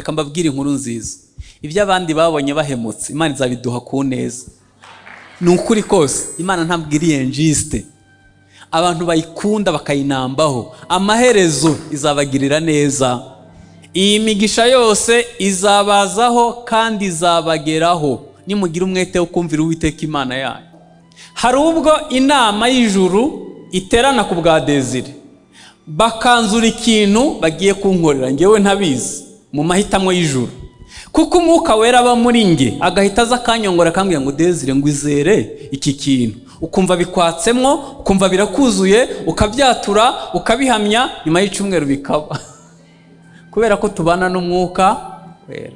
reka mbabwire inkuru nziza. Ibyo abandi babonye bahemutse Imana izabiduha ku neza. Ni ukuri kose Imana ntabwo iri injuste. Abantu bayikunda bakayinambaho, amaherezo izabagirira neza. Iyi migisha yose izabazaho kandi izabageraho nimugira umwete wo kumvira Uwiteka Imana yanyu. Hari ubwo inama y'ijuru iterana ku bwa Desire, bakanzura ikintu bagiye kunkorera ngewe ntabizi mu mahitamo y'ijuru, kuko umwuka wera aba muri nge agahita aza akanyongora akambwira ngo Desire ngo izere iki kintu, ukumva bikwatsemwo, ukumva birakuzuye, ukabyatura ukabihamya, nyuma y'icyumweru bikaba. Kubera ko tubana n'umwuka wera.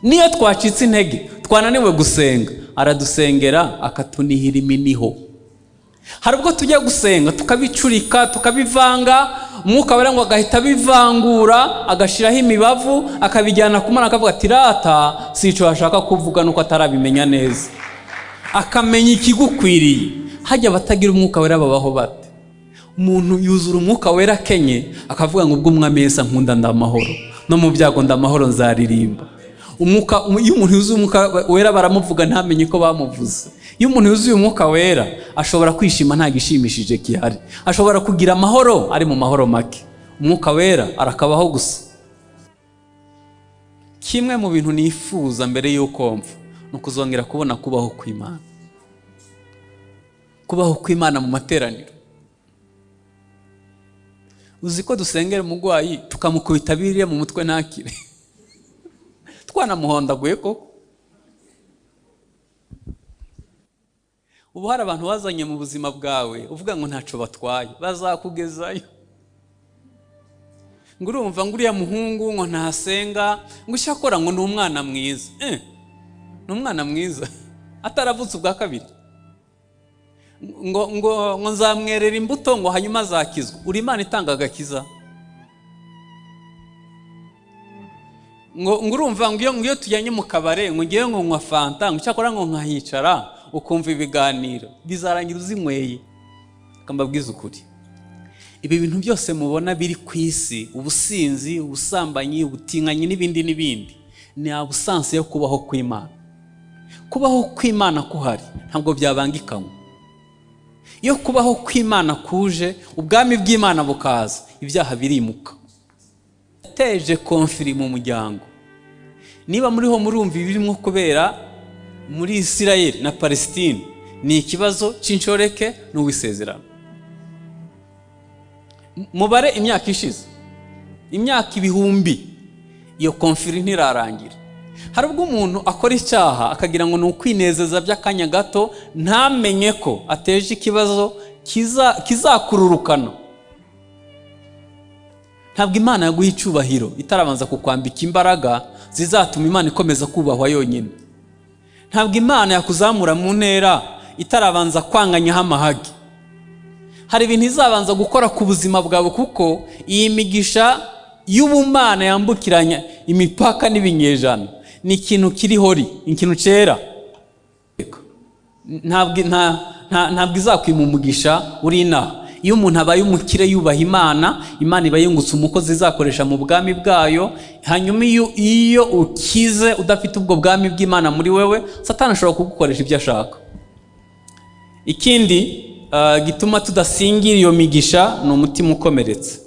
Niyo twacitse intege twananiwe gusenga, aradusengera akatunihira iminiho. Hari ubwo tujya gusenga tukabicurika tukabivanga, umwuka wera ngo agahita bivangura agashiraho imibavu akabijyana ku Mana akavuga ati rata sico ashaka kuvuga nuko atarabimenya neza, akamenya ikigukwiriye. Hajya batagira umwuka wera babaho bate? Umuntu yuzura umwuka wera kenye akavuga ngo ubwo umwami Yesu nkunda ndamahoro, no mu byago ndamahoro nzaririmba. Iyo umuntu yuzuye umwuka wera baramuvuga ntamenye ko bamuvuze. Iyo umuntu yuzuye umwuka wera ashobora kwishima nta gishimishije kihari, ashobora kugira amahoro ari mu mahoro make. Umwuka wera arakabaho gusa. Kimwe mu bintu nifuza mbere y'uko mpfa no kuzongera kubona kubaho kw'Imana, kubaho kw'Imana mu materaniro. Uzi ko dusengera umugwayi tukamukubita Bibiliya mu mutwe ntakire, twanamuhondaguye koko. Ubu hari abantu bazanye mu buzima bwawe uvuga ngo ntaco batwaye, bazakugezayo. Ngo urumva ngo uriya muhungu ngo ntasenga, ngo ushakora ngo ni umwana mwiza. Ni umwana mwiza ataravutse ubwa kabiri. Ngo nzamwerera imbuto ngo hanyuma azakizwa. Uri Imana itanga agakiza? Ngo urumva ngo iyo tujyanye mu kabare ngo ngiye ngo nywa fanta, ngo cyakora ngo nkahicara ukumva ibiganiro bizarangira uzinyweye. Kambabwiza ukuri, ibi bintu byose mubona biri ku isi, ubusinzi, ubusambanyi, ubutinganyi n'ibindi n'ibindi, ni abusansi yo kubaho kw'Imana. Kubaho kw'Imana kuhari ntabwo byabangikanywe. Iyo kubaho kw'Imana kuje, ubwami bw'Imana bukaza, ibyaha birimuka. Teje konfiri mu muryango. Niba muriho murumva ibirimo kubera muri Isirayeli na Palestine, ni ikibazo c'inshoreke n'uwisezerano. Mubare imyaka ishize, imyaka ibihumbi, iyo konfiri ntirarangira. Hari ubwo umuntu akora icyaha akagira ngo ni ukwinezeza by'akanya gato, ntamenye ko ateje ikibazo kizakururukana. Ntabwo Imana yaguha icubahiro itarabanza kukwambika imbaraga zizatuma Imana ikomeza kubahwa yonyine. Ntabwo Imana yakuzamura mu ntera itarabanza kwanganyaho amahagi. Hari ibintu izabanza gukora ku buzima bwawe, kuko iyi migisha y'ubumana yambukiranya imipaka n'ibinyejana ni ikintu kiri hori, ikintu cyera. Ntabwo izakwima umugisha uri inaha. Iyo umuntu abaye umukire yubaha Imana, Imana iba yungutse umukozi izakoresha mu bwami bwayo. Hanyuma iyo ukize udafite ubwo bwami bw'Imana muri wewe, Satani ashobora kugukoresha ibyo ashaka. Ikindi gituma tudasingira iyo migisha ni umutima ukomeretse.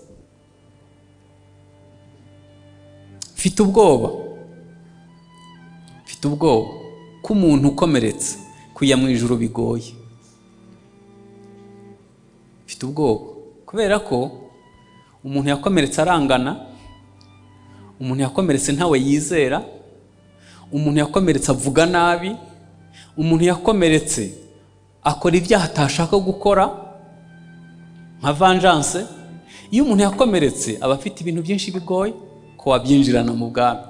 Mfite ubwoba ko umuntu ukomeretse kujya mu ijuru bigoye. Mfite ubwoba kubera ko umuntu yakomeretse arangana, umuntu yakomeretse ntawe yizera, umuntu yakomeretse avuga nabi, umuntu yakomeretse akora ibyaha atashaka gukora nka vengeance. Iyo umuntu yakomeretse aba afite ibintu byinshi bigoye ko wabyinjirana mu bwami.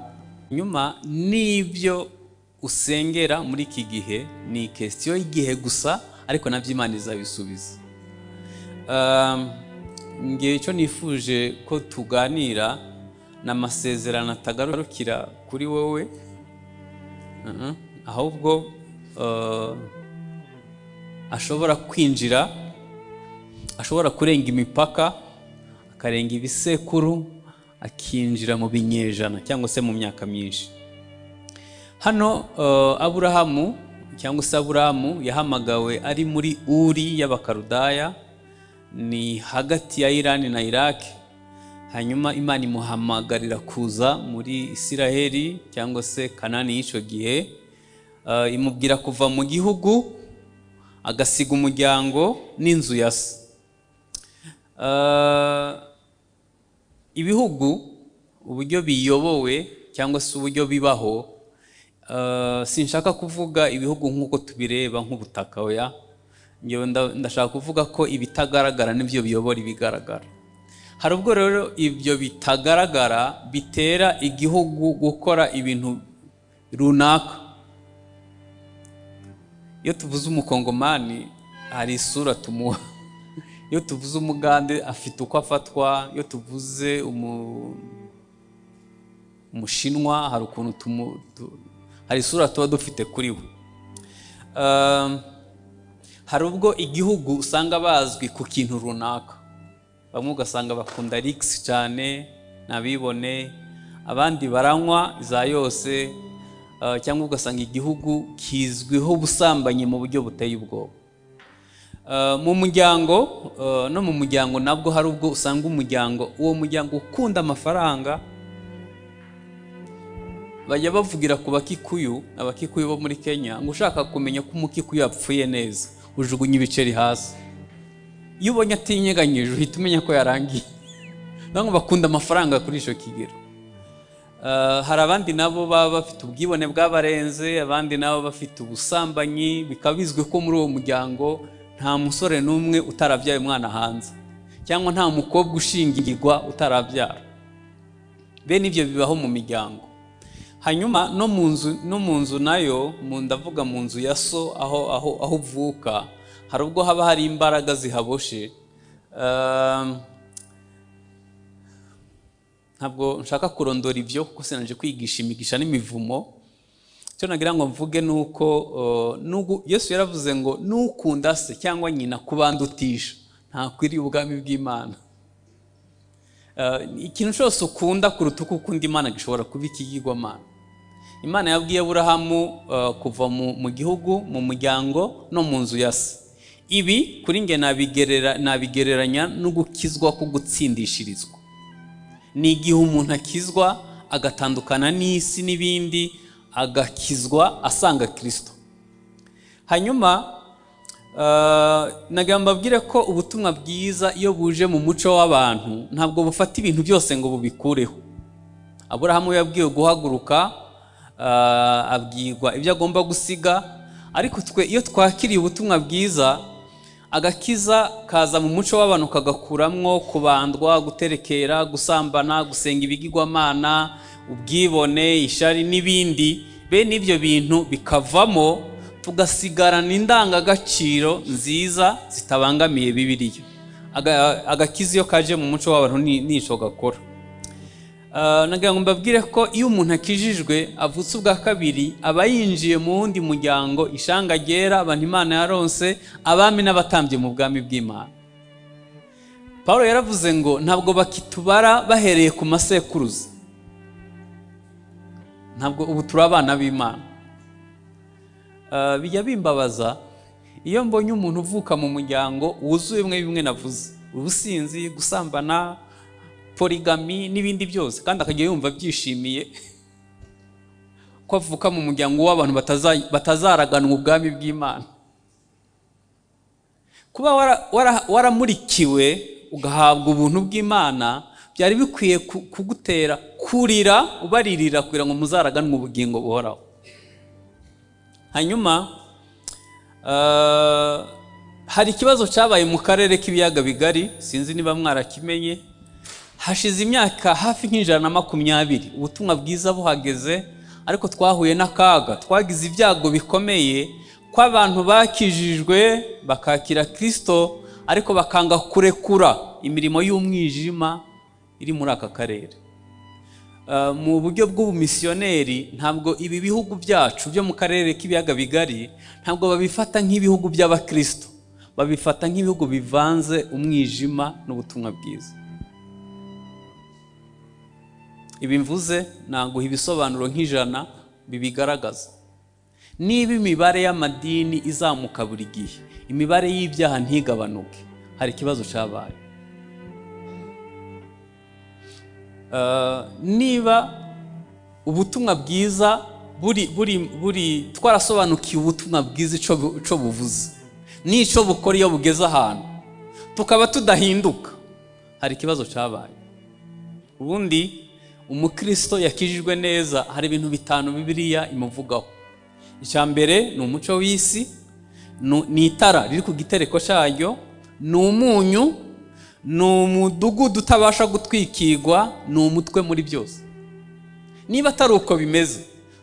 Nyuma n'ibyo usengera muri iki gihe ni question y'igihe gusa, ariko nabyo Imana izabisubiza. Ngiye icyo nifuje ko tuganira n'amasezerano atagarukira kuri wowe, ahubwo ashobora kwinjira, ashobora kurenga imipaka, akarenga ibisekuru, akinjira mu binyejana cyangwa se mu myaka myinshi. Hano Aburahamu cyangwa se Aburahamu yahamagawe ari muri Uri y'Abakarudaya, ni hagati ya Irani na Iraki. Hanyuma Imana imuhamagarira kuza muri Isiraheli cyangwa se Kanani y'icyo gihe, imubwira kuva mu gihugu agasiga umuryango n'inzu ya se. Ibihugu uburyo biyobowe cyangwa se uburyo bibaho, sinshaka kuvuga ibihugu nk'uko tubireba nk'ubutaka, oya, ngewe ndashaka kuvuga ko ibitagaragara nibyo biyobora ibigaragara. Hari ubwo rero ibyo bitagaragara bitera igihugu gukora ibintu runaka. Iyo tuvuze umukongomani hari isura tumuha, iyo tuvuze umugande afite uko afatwa, iyo tuvuze umushinwa hari ukuntu hari isura tuba dufite kuri we. Hari ubwo igihugu usanga bazwi ku kintu runaka, bamwe ugasanga bakunda rix cyane nabibone, abandi baranywa iza yose, cyangwa ugasanga igihugu kizwiho ubusambanyi mu buryo buteye ubwoba. Mu muryango no mu muryango nabwo hari ubwo usanga uwo muryango ukunda amafaranga. Bajya bavugira ku Abakikuyu bo muri Kenya ngo ushaka kumenya ko Umukikuyu yapfuye neza ujugunya ibiceri hasi, iyo ubonye atinyeganyije uhita umenya ko yarangiye. Nabo bakunda amafaranga kuri icyo kigero. Hari abandi nabo baba bafite ubwibone bw'abarenze, abandi nabo bafite ubusambanyi. Bikaba bizwi ko muri uwo muryango nta musore n'umwe utarabyaye umwana hanze, cyangwa nta mukobwa ushingirwa utarabyara. Bene ibyo bibaho mu miryango. Hanyuma no mu nzu nayo, ndavuga mu nzu ya so aho uvuka, hari ubwo haba hari imbaraga zihaboshe. Ntabwo nshaka kurondora ibyo kuko sinaje kwigisha imigisha n'imivumo. Cyo nagira ngo mvuge nuko Yesu yaravuze ngo nukunda se cyangwa nyina kubandutisha ntakwiriye ubwami bw'Imana. Ikintu cyose ukunda kuruta uko ukunda Imana gishobora kuba ikigirwamana. Imana yabwiye Aburahamu kuva mu gihugu, mu muryango no mu nzu ya se. Ibi kuri nge nabigereranya no gukizwa ko gutsindishirizwa. Ni igihe umuntu akizwa agatandukana n'isi n'ibindi, agakizwa asanga Kristo. Hanyuma nagamba mbabwire ko ubutumwa bwiza iyo buje mu muco w'abantu ntabwo bufata ibintu byose ngo bubikureho. Aburahamu yabwiwe guhaguruka, abwirwa ibyo agomba gusiga, ariko twe iyo twakiriye ubutumwa bwiza, agakiza kaza mu muco w'abantu kagakuramwo kubandwa, guterekera, gusambana, gusenga ibigirwamana, ubwibone, ishari n'ibindi. Bene ibyo bintu bikavamo, tugasigarana indangagaciro nziza zitabangamiye Bibiliya. Agakiza iyo kaje mu muco w'abantu nico gakora. Nagira ngo mbabwire ko iyo umuntu akijijwe avutse ubwa kabiri, aba yinjiye mu wundi muryango, ishanga ryera, abantu Imana yaronse, abami n'abatambye mu bwami bw'Imana. Paulo yaravuze ngo ntabwo bakitubara bahereye ku masekuruza. Ntabwo ubu turi abana b'Imana. Bijya bimbabaza iyo mbonye umuntu uvuka mu muryango wuzuye bimwe navuze, ubusinzi, gusambana, polygamy n'ibindi byose, kandi akajya yumva byishimiye ko avuka mu muryango w'abantu batazaraganwa ubwami bw'Imana. Kuba waramurikiwe ugahabwa ubuntu bw'Imana byari bikwiye kugutera kurira, ubaririra kugira ngo muzaraganwe ubugingo buhoraho. Hanyuma hari ikibazo cyabaye mu karere k'ibiyaga bigari, sinzi niba mwarakimenye. Hashize imyaka hafi nk'I120 ubutumwa bwiza buhageze, ariko twahuye n'akaga, twagize ibyago bikomeye ko abantu bakijijwe bakakira Kristo, ariko bakanga kurekura imirimo y'umwijima iri muri aka karere. Mu buryo bw'ubumisiyoneri, ntabwo ibi bihugu byacu byo mu karere k'ibiyaga bigari ntabwo babifata nk'ibihugu by'Abakristo, babifata nk'ibihugu bivanze umwijima n'ubutumwa bwiza. ibi mvuze naguha ibisobanuro nk'ijana bibigaragaza. Niba imibare y'amadini izamuka buri gihe, imibare y'ibyaha ntigabanuke, hari ikibazo cyabaye. Niba ubutumwa bwiza buri twarasobanukiye ubutumwa bwiza ico buvuze n'ico bukora iyo bugeze ahantu tukaba tudahinduka, hari ikibazo cyabaye. Ubundi umukristo yakijijwe neza hari ibintu bitanu Bibiliya imuvugaho. Icya mbere ni umuco w'isi, ni itara riri ku gitereko cyaryo, ni umunyu, ni umudugudu utabasha gutwikirwa, ni umutwe muri byose. Niba atari uko bimeze,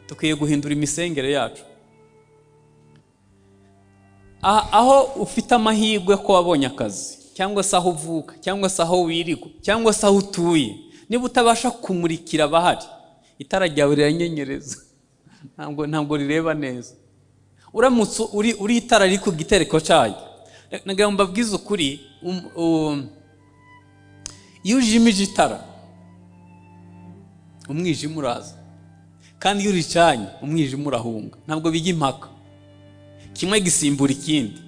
tukwiye guhindura imisengere yacu. Aho ufite amahirwe ko wabonye akazi, cyangwa se aho uvuka, cyangwa se aho wirirwa, cyangwa se aho utuye, niba utabasha kumurikira abahari, itara ryawe riranyenyereza, ntabwo rireba neza. Uramutse uri itara riri ku gitereko cyayo, nagira ngo mbabwize ukuri, iyo ujimije itara umwijima uraza, kandi iyo uricanye umwijima urahunga, ntabwo bijya impaka, kimwe gisimbura ikindi.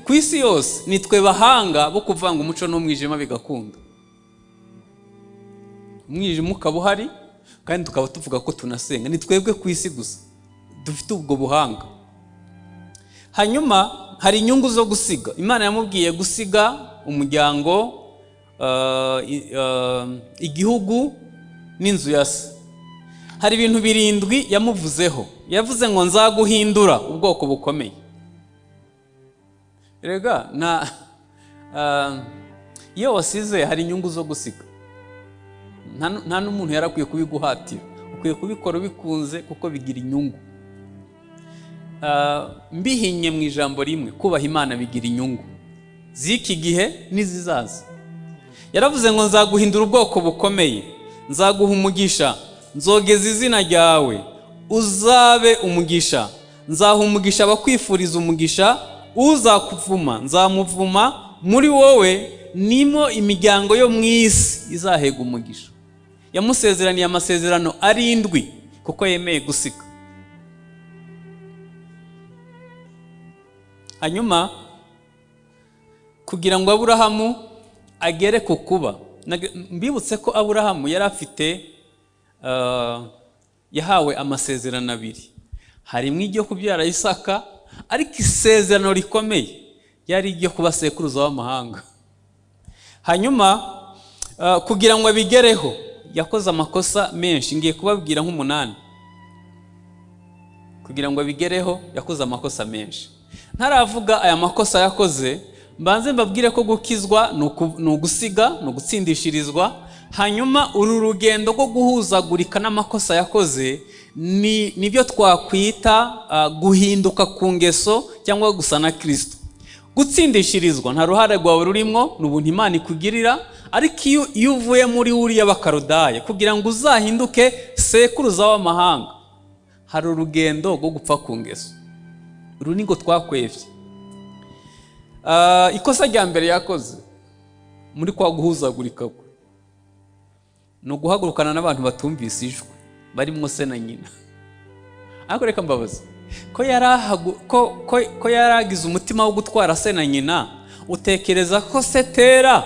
Ku isi yose ni twe bahanga bo kuvanga umuco n'umwijima bigakunda. Umwijima ukaba uhari kandi tukaba tuvuga ko tunasenga, ni twebwe ku isi gusa dufite ubwo buhanga. Hanyuma hari inyungu zo gusiga. Imana yamubwiye gusiga umuryango, igihugu n'inzu ya se. Hari ibintu 7 yamuvuzeho. Yavuze ngo nzaguhindura ubwoko bukomeye. Erega iyo wasize hari inyungu zo gusiga. Nta n'umuntu yarakwiye kubiguhatira, ukwiye kubikora bikunze kuko bigira inyungu. Mbihinye mu ijambo rimwe, kubaha Imana bigira inyungu z'iki gihe n'izizaza. Yaravuze ngo nzaguhindura ubwoko bukomeye, nzaguha umugisha, nzogeza izina ryawe, uzabe umugisha, nzaha umugisha abakwifuriza umugisha, uzakuvuma nzamuvuma, muri wowe nimo imiryango yo mu isi izahega umugisha. Yamusezeraniye amasezerano 7 kuko yemeye gusiga. Hanyuma kugira ngo Aburahamu agere ku kuba, mbibutse ko Aburahamu yari afite yahawe amasezerano 2. Harimo iryo kubyara Isaka, ariko isezerano rikomeye yari iryo kuba sekuruza w'amahanga. Hanyuma kugira ngo abigereho yakoze amakosa menshi, ngiye kubabwira nk'8. Kugira ngo abigereho yakoze amakosa menshi. Ntaravuga aya makosa yakoze, mbanze mbabwire ko gukizwa ni ugusiga, ni ugutsindishirizwa. Hanyuma uru rugendo rwo guhuzagurika n'amakosa yakoze nibyo twakwita guhinduka ku ngeso cyangwa gusa na Kristo. Gutsindishirizwa nta ruhare rwawe rurimo, n'ubuntu Imana ikugirira, ariko iyo uvuye muri uriya bakarodaya kugira ngo uzahinduke sekuruza w'amahanga, hari urugendo rwo gupfa ku ngeso. Uru ni ngo twakwevye. Ikosa rya mbere yakoze muri kwa guhuzagurika kwe ni uguhagurukana n'abantu batumvise ijwi, barimo se na nyina. Ariko reka mbabaza, ko yaragize umutima wo gutwara se na nyina, utekereza ko setera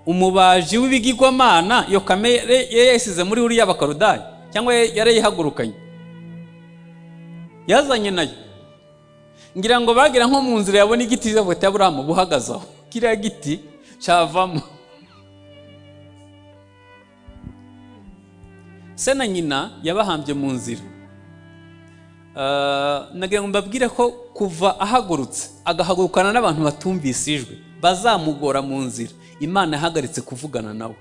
umubaji w'ibigirwamana iyo kamere yesize muri uriya bakarodaya, cyangwa yari yihagurukanye? Yazanye nayo. Ngira ngo bagira nko mu nzira yabona igiti cy'avoka Aburahamu buhagazaho, kiriya giti cyavamo. Se na nyina yabahambye mu nzira. Nagira ngo mbabwire ko kuva ahagurutse agahagurukana n'abantu batumvise ijwi, bazamugora mu nzira, Imana yahagaritse kuvugana nawe.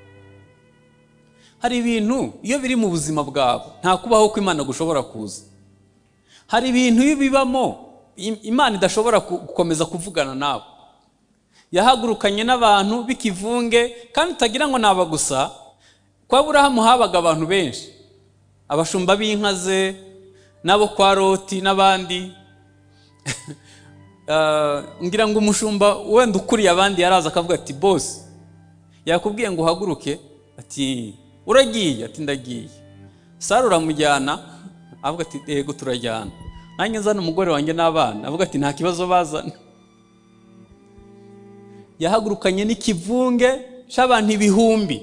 Hari ibintu iyo biri mu buzima bwawe nta kubaho ko Imana gushobora kuza. Hari ibintu iyo bibamo Imana idashobora gukomeza kuvugana nawe. Yahagurukanye n'abantu bikivunge, kandi utagira ngo naba gusa. Kwa Aburahamu habaga abantu benshi, abashumba b'inka ze, nabo kwa Loti n'abandi. Ngira ngo umushumba wenda ukuriye abandi yaraza akavuga ati boss yakubwiye ngo uhaguruke, ati uragiye? Ati ndagiye. Sara uramujyana? Avuga ati yego turajyana. Nanjye nzana umugore wanjye n'abana. Avuga ati nta kibazo bazana. Yahagurukanye n'ikivunge cy'abantu ibihumbi.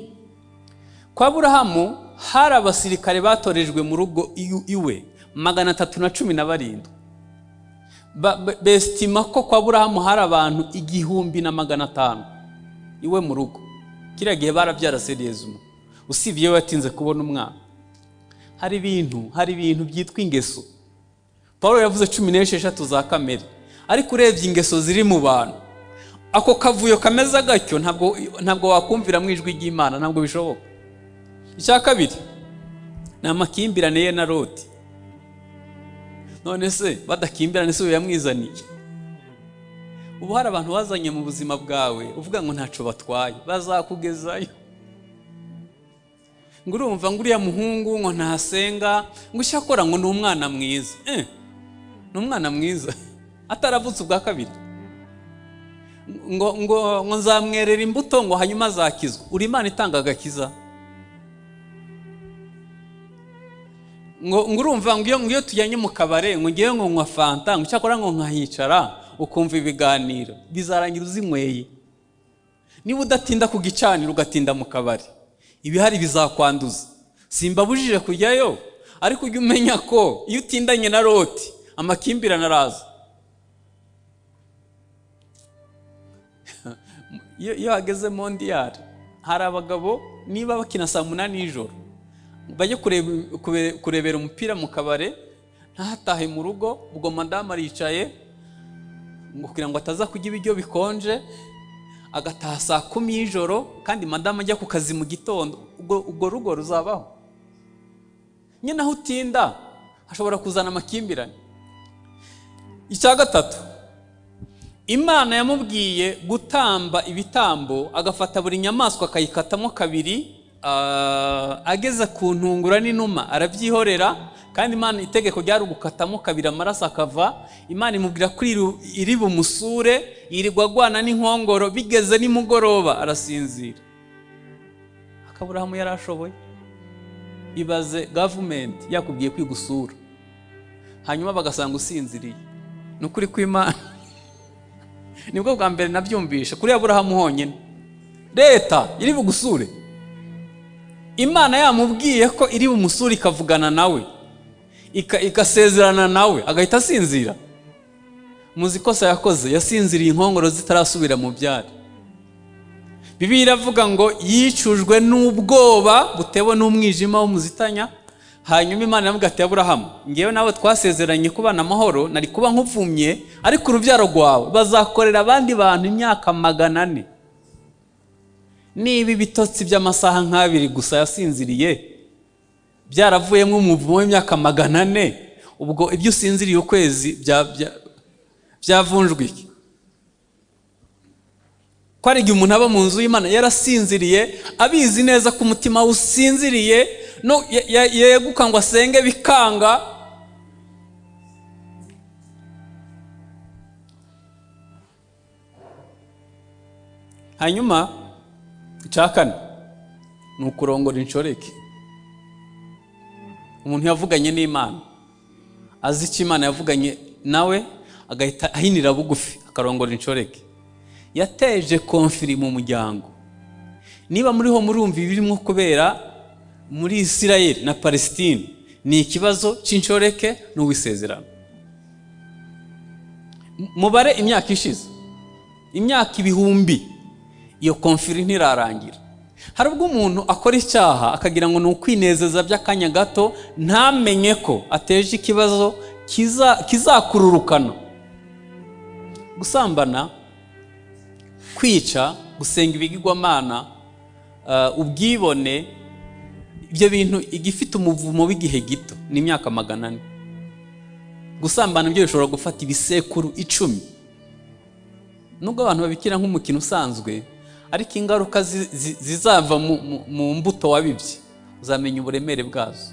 Kwa Aburahamu hari abasirikare batorejwe mu rugo iwe 317. Bestima ko kwa Aburahamu hari abantu 1500 iwe mu rugo. Kiriya gihe barabyara seriyezuma. Usibye we yatinze kubona umwana. Hari ibintu byitwa ingeso. Paulo yavuze 16 za kamere. Ariko urebye ingeso ziri mu bantu, ako kavuyo kameze gatyo ntabwo wakumvira mu ijwi ry'Imana, ntabwo bishoboka. Icya kabiri ni amakimbirane ye na Loti. None se badakimbirane se yamwizaniye? Ubu hari abantu bazanye mu buzima bwawe uvuga ngo ntaco batwaye, bazakugezayo. Ngo urumva ngo uriya muhungu ngo ntasenga, ngo ushakora ngo ni umwana mwiza. Ni umwana mwiza ataravutse ubwa kabiri. Ngo nzamwerera imbuto ngo hanyuma azakizwa. Uri Imana itanga agakiza? Ngo urumva ngo iyo tujyanye mu kabare ngo ngiye ngo nywa fanta, ngo cyakora ngo nkahicara ukumva ibiganiro, bizarangira uzinyweye. Niba udatinda ku gicaniro ugatinda mu kabare, ibihari bizakwanduza. Simbabujije kujyayo, ariko ujye umenya ko iyo utindanye na Loti amakimbirane araza. Iyo hageze mondial, hari abagabo niba bakina saa 8 nijoro bajye kurebera umupira mu kabare, ntahatahe mu rugo, ubwo madame aricaye ngo kugira ngo ataza kujya ibiryo bikonje, agataha saa 10 y'ijoro, kandi madame ajya ku kazi mu gitondo. Ubwo rugo ruzabaho? Nyine aho utinda hashobora kuzana amakimbirane. Icya gatatu, Imana yamubwiye gutamba ibitambo, agafata buri nyamaswa akayikatamo kabiri, ageze ku ntungura n'inuma arabyihorera, kandi Imana itegeko ryari gukatamo kabiri amaraso akava. Imana imubwira kuri iri bumusure, yirirwa agwana n'inkongoro, bigeze nimugoroba arasinzira. Aburahamu yarashoboye? Ibaze government yakubwiye kwigusura hanyuma bagasanga usinziriye. Nukuri kw'Imana nibwo bwa mbere nabyumvisha kuri Aburahamu honyine. Leta iri bugusure, Imana yamubwiye ko iri bumusure ikavugana nawe, ikasezerana nawe, agahita asinzira. Muzi kosa yakoze, yasinziriye inkongoro zitarasubira mu byari. Bibiliya iravuga ngo yicujwe n'ubwoba butewe n'umwijima w'umuzitanya. Hanyuma Imana yamubwira ati Aburahamu, ngewe nawe twasezeranye kubana amahoro, nari kuba nkuvumye, ariko urubyaro rwawe bazakorera abandi bantu imyaka 400. Niba ibitotsi by'amasaha 2 gusa yasinziriye byaravuyemo umuvumo w'imyaka 400, ubwo ibyo usinziriye ukwezi byavunjwe iki? Ko ari igihe umuntu aba mu nzu y'Imana yarasinziriye, abizi neza ko umutima usinziriye, no yeguka ngo asenge bikanga. Hanyuma icakane ni ukurongora inshoreke. Umuntu yavuganye n'Imana, azi icyo Imana yavuganye nawe, agahita ahinira bugufi akarongora inshoreke. Yateje konfiri mu muryango. Niba muriho murumva ibirimo kubera muri Israel na Palestine, ni ikibazo cy'inshoreke n'uwisezerano. Mubare imyaka ishize, imyaka 1000, iyo konfiri ntirarangira. Hari ubwo umuntu akora icyaha akagira ngo ni ukwinezeza by'akanya gato, ntamenye ko ateje ikibazo kizakururukana. Gusambana, kwica, gusenga ibigirwamana, ubwibone, ibyo bintu igifite umuvumo w'igihe gito ni imyaka 400. Gusambana byo bishobora gufata ibisekuru 10. Nubwo abantu babikira nk'umukino usanzwe, ariko ingaruka zizava mu mbuto wabibye uzamenya uburemere bwazo.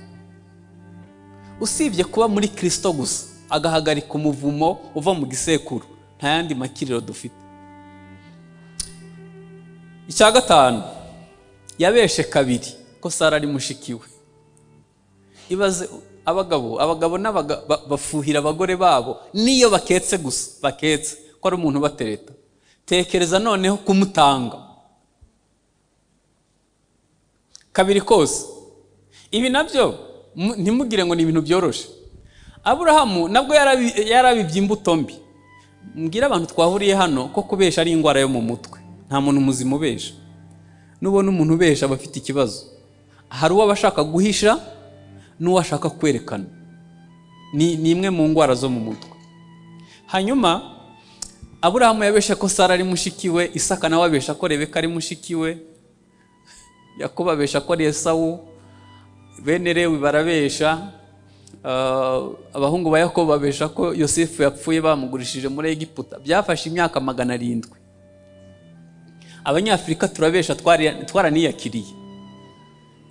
Usibye kuba muri Kristo gusa agahagarika umuvumo uva mu gisekuru, nta yandi makiriro dufite. Icya gatanu, yabeshe kabiri ko Sara ari mushikiwe. Ibaze abagabo bafuhira abagore babo niyo baketse gusa, baketse ko ari umuntu batereta. Tekereza noneho kumutanga. Kabiri kose ibi nabyo ntimugire ngo ni ibintu byoroshe. Aburahamu nabwo yarabibye imbuto mbi. Mbwira abantu twahuriye hano ko kubesha ari indwara yo mu mutwe. Nta muntu muzima ubesha. Nubona umuntu ubesha bafite ikibazo. Hari uwo bashaka guhisha n'uwo ashaka kwerekana. Ni imwe mu ndwara zo mu mutwe. Hanyuma Aburahamu yabesha ko Sara ari mushikiwe, Isaka nawe abesha ko Rebeka ari mushikiwe, Yakobo abesha ko ari Esawu, bene Lewi barabesha, abahungu ba Yakobo babesha ko Yosefu yapfuye bamugurishije muri Egiputa. Byafashe imyaka 700. Abanyafrika turabesha twaraniyakiriye.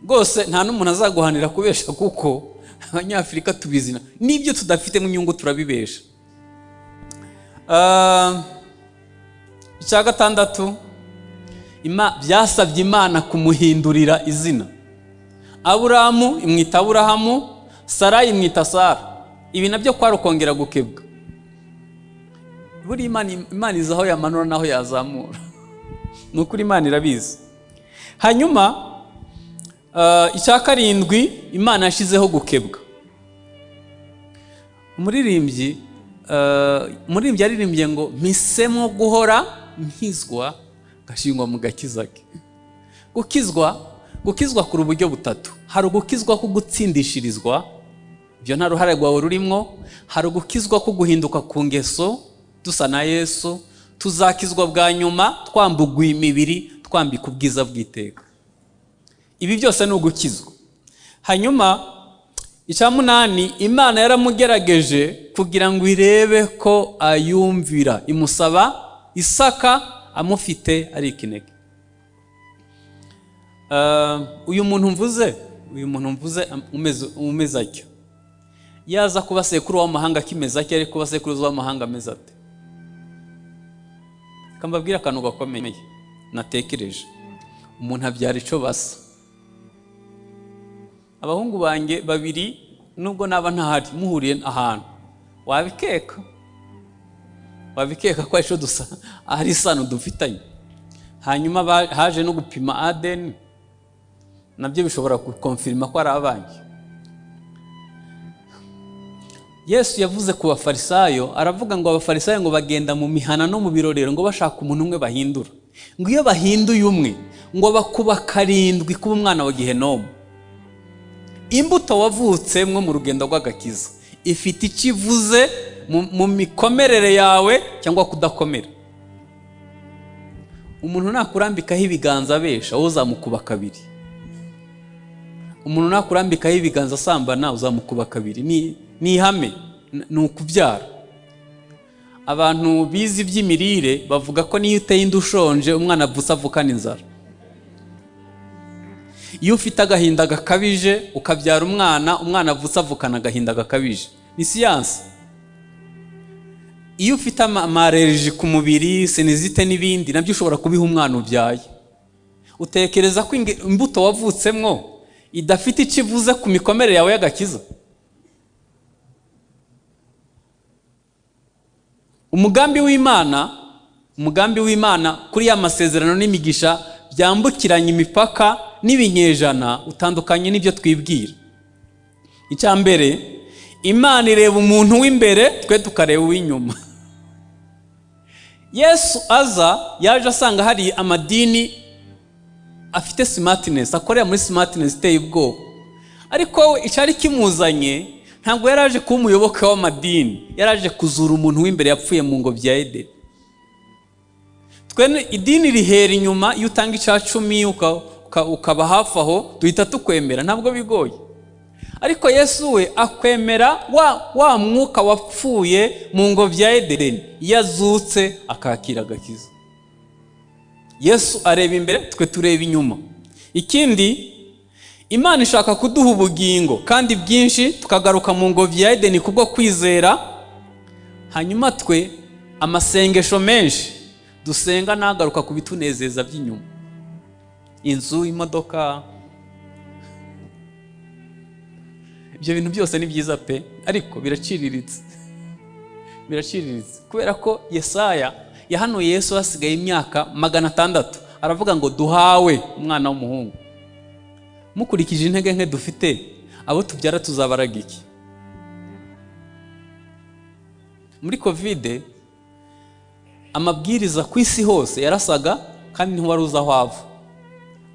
Rwose nta n'umuntu azaguhanira kubesha kuko Abanyafrika tubizina. Nibyo tudafite mu nyungu turabibesha. Icya gatandatu, byasabye Imana kumuhindurira izina. Aburahamu imwita Aburahamu, Sara imwita Sara. Ibi nabyo kwari ukongera gukebwa. Buri Imana izi aho yamanura naho yazamura. Nukuri Imana irabizi. Hanyuma icya karindwi, Imana yashizeho gukebwa. Umuririmbyi yaririmbye ngo mpisemo guhora nkizwa gashingwa mu gakiza ke. Gukizwa kuri uburyo butatu. Hari ugukizwa ko gutsindishirizwa, ibyo nta ruhare rwawe rurimo. Hari ugukizwa ko guhinduka ku ngeso dusa na Yesu. Tuzakizwa bwa nyuma twambugwa imibiri, twambika ubwiza bw'iteka. Ibi byose ni ugukizwa. Hanyuma icya munani, Imana yaramugerageje kugira ngo irebe ko ayumvira. Imusaba Isaka amufite ari ikinege. Uyu muntu mvuze umeze atyo. Yaza kuba sekuru w'amahanga kimeze atyo, ariko kuba sekuru w'amahanga ameze ate? Kambabwira akantu gakomeye natekereje. Umuntu abyara ico basa. Abahungu banjye babiri nubwo naba ntahari muhuriye ahantu, wabikeka ko ico dusa ari isano dufitanye. Hanyuma haje no gupima ADN, nabyo bishobora gukonfirma ko ari abanjye. Yesu yavuze ku bafarisayo, aravuga ngo abafarisayo ngo bagenda mu mihana no mu birorero ngo bashaka umuntu umwe bahindura. Ngo iyo bahinduye umwe ngo bakuba 7 kuba umwana wa Gihenomu. Imbuto wavutse mwo mu rugendo rw'agakiza ifite ikivuze mu mikomerere yawe cyangwa kudakomera. Umuntu nakurambikaho ibiganza abesha uzamukuba 2. Umuntu nakurambikaho ibiganza asambana uzamukuba 2. Ni ihame, ni ukubyara. Abantu bizi by'imirire bavuga ko niyo uteye indushonje umwana avutse avukana inzara. Iyo ufite agahinda gakabije ukabyara umwana avutse avukana agahinda gakabije. Ni siyansi. Iyo ufite amarereji ku mubiri, sinizite n'ibindi, nabyo ushobora kubiha umwana ubyaye. Utekereza ko imbuto wavutsemwo idafite ikivuze ku mikomerere yawe y'agakiza? Umugambi w'Imana kuri ya masezerano n'imigisha byambukiranya imipaka n'ibinyejana utandukanye n'ibyo twibwira. Icya mbere, Imana ireba umuntu w'imbere, twe tukareba uw'inyuma. Yesu yaje asanga hari amadini afite smartness, akorera muri smartness iteye ubwoba. Ariko icyari kimuzanye ntabwo yaraje kuba umuyoboke w'amadini, yaraje kuzura umuntu w'imbere yapfuye mu ngobyi ya Edeni. Twe idini rihera inyuma, iyo utanga icya 10 ukaba hafi aho duhita tukwemera, ntabwo bigoye. Ariko Yesu we akwemera wa mwuka wapfuye mu ngobyi ya Edeni, yazutse akakira agakiza. Yesu areba imbere, twe tureba inyuma. Ikindi, Imana ishaka kuduha ubugingo kandi bwinshi tukagaruka mu ngobyi ya Edeni kubwo kwizera. Hanyuma twe amasengesho menshi dusenga nagaruka ku bitunezeza by'inyuma. Inzu, imodoka, ibyo bintu byose ni byiza pe, ariko biraciriritse kubera ko Yesaya yahanuye Yesu hasigaye imyaka 600, aravuga ngo duhawe umwana w'umuhungu. Mukurikije intege nke dufite, abo tubyara tuzabaraga iki? Muri covid amabwiriza ku isi hose yarasaga kandi ntiwari uzi aho ava.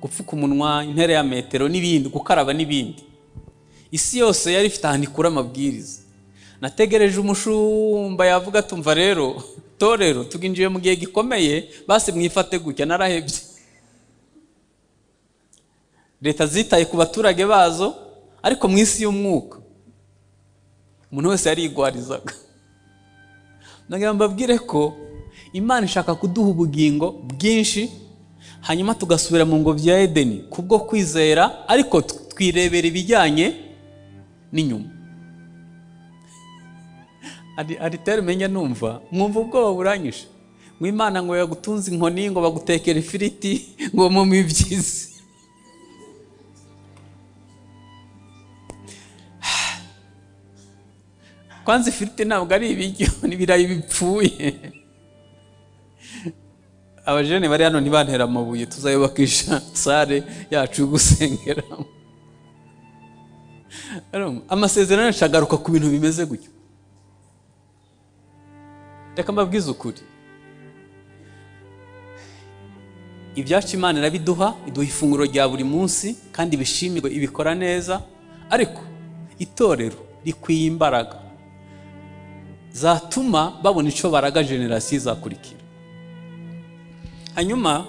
Gupfuka umunwa, intera ya metero n'ibindi, gukaraba n'ibindi. Isi yose yari ifite ahantu ikura amabwiriza. Nategereje umushumba yavuga tumva rero torero tuginjiye mu gihe gikomeye, basi mwifate gutya. Narahebye. Leta zitaye ku baturage bazo, ariko mu isi y'umwuka umuntu wese yarigwarizaga. Nagira mbabwire ko Imana ishaka kuduha ubugingo bwinshi, hanyuma tugasubira mu ngobyi ya Edeni kubwo kwizera, ariko twirebera ibijyanye n'inyuma. Aritere menya numva, mwumva ubwoba buranyishe. Ngo Imana ngo yagutunze inkoni, ngo bagutekera ifiriti, ngo mu mibyizi. Kwanza ifiriti ntabwo ari ibiryo, n'ibirayi bipfuye. Abajene bari hano ntibantera amabuye, tuzayubakisha sare yacu gusengeramo. Amasezerano yashagaruka ku bintu bimeze gutyo. Reka mbabwize ukuri, ibyacu Imana irabiduha, iduha ifunguro rya buri munsi kandi bishimirwe, ibikora neza, ariko itorero rikwiye imbaraga zatuma babona icyo baraga generasiyo izakurikira. Hanyuma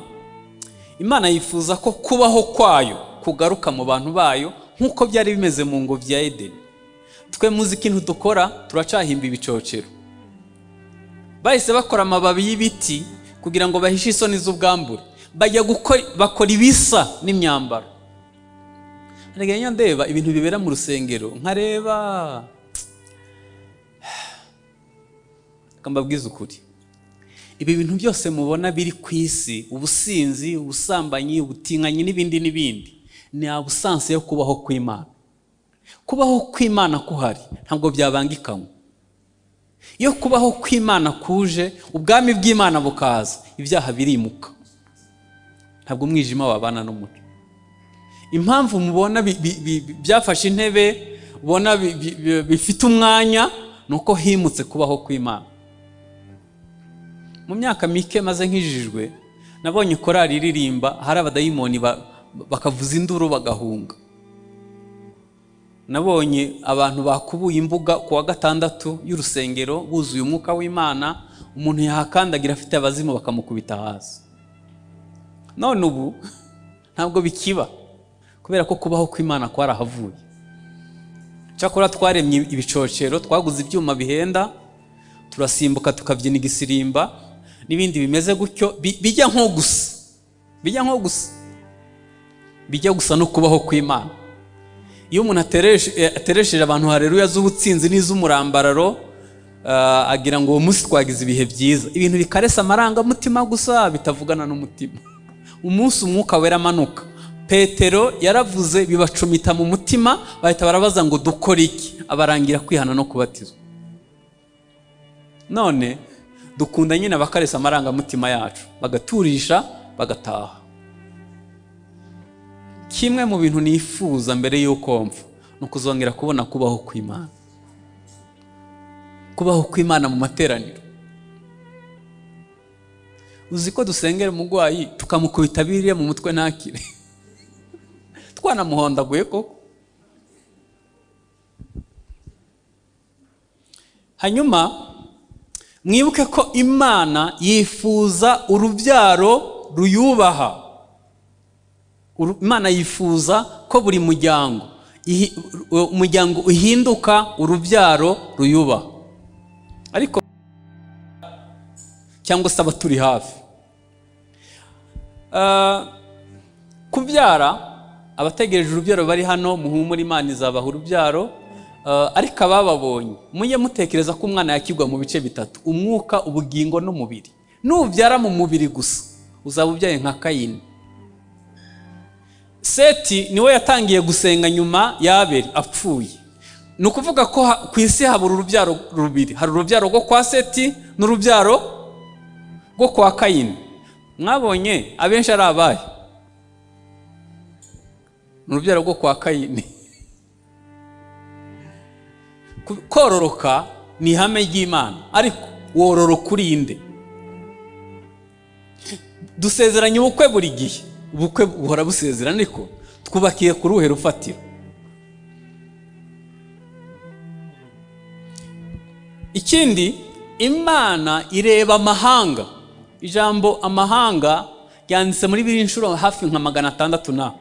Imana yifuza ko kubaho kwayo kugaruka mu bantu bayo nk'uko byari bimeze mu ngobyi ya Edeni. Twe muzi ikintu dukora, turacahimba ibicocero. Bahise bakora amababi y'ibiti kugira ngo bahishe isoni z'ubwambure, bajya bakora ibisa n'imyambaro. Nagenya ndeba ibintu bibera mu rusengero, nkareba kambabwiza ukuri, ibi bintu byose mubona biri ku isi, ubusinzi, ubusambanyi, ubutinganyi n'ibindi, ni abusanse yo kubaho kw'Imana. Kubaho kw'Imana kuhari ntabwo byabangikanywe. Iyo kubaho kw'Imana kuje, ubwami bw'Imana bukaza, ibyaha birimuka, ntabwo umwijima wabana n'umucyo. Impamvu mubona byafashe intebe, ubona bifite umwanya, nuko himutse kubaho kw'Imana. Mu myaka mike maze nkijijwe, nabonye korali iririmba, hari abadayimoni bakavuza induru bagahunga. Nabonye abantu bakubuye imbuga ku wa gatandatu y'urusengero buzuye umwuka w'Imana, umuntu yahakandagira afite abazimu bakamukubita hasi. None ubu ntabwo bikiba, kubera ko kubaho kw'Imana kwarahavuye. Cyakora twaremye ibicocero, twaguze ibyuma bihenda, turasimbuka tukabyina igisirimba n'ibindi bimeze gutyo, bijya nko gusa no kubaho kw'Imana. Iyo umuntu ateresheje abantu haleluya z'ubutsinzi n'iz'umurambararo, agira ngo uwo munsi twagize ibihe byiza, ibintu bikaresa amarangamutima gusa, bitavugana n'umutima. Umunsi umwuka wera amanuka, Petero yaravuze bibacumita mu mutima, bahita barabaza ngo dukora iki? Abarangira kwihana no kubatizwa. None dukunda nyine abakaresa amarangamutima yacu, bagaturisha bagataha. Kimwe mu bintu nifuza mbere y'uko mfa, no kuzongera kubona kubaho kw'Imana. Kubaho kw'Imana mu materaniro. Uzi ko dusengera umugwayi tukamukubita Bibiliya mu mutwe ntakire. Twanamuhondaguye koko. Hanyuma mwibuke ko Imana yifuza urubyaro ruyubaha. Imana yifuza ko buri umuryango uhinduka urubyaro ruyubaha. Ariko cyangwa se abaturi hafi. Kubyara, abategereje urubyaro bari hano, muhumure Imana izabaha urubyaro. Ariko abababonye, mujye mutekereza ko umwana yakigwa mu bice bitatu: umwuka, ubugingo n'umubiri. Nubyara mu mubiri gusa, uzaba ubyaye nka Kayini. Seti niwe yatangiye gusenga nyuma ya Abeli apfuye. ni ukuvuga ko ku isi habura urubyaro rubiri. Hari urubyaro rwo kwa Seti n'urubyaro rwo kwa Kayini. Mwabonye abenshi ari abahe? Urubyaro rwo kwa Kayini. Kororoka ni ihame ry'Imana, ariko wororoka urinde. Dusezeranye ubukwe buri gihe, ubukwe buhora busezerana, ariko twubakiye ku ruhe rufatiro? Ikindi, Imana ireba amahanga. Ijambo amahanga ryanditse muri Bibiliya inshuro hafi nka 600 na.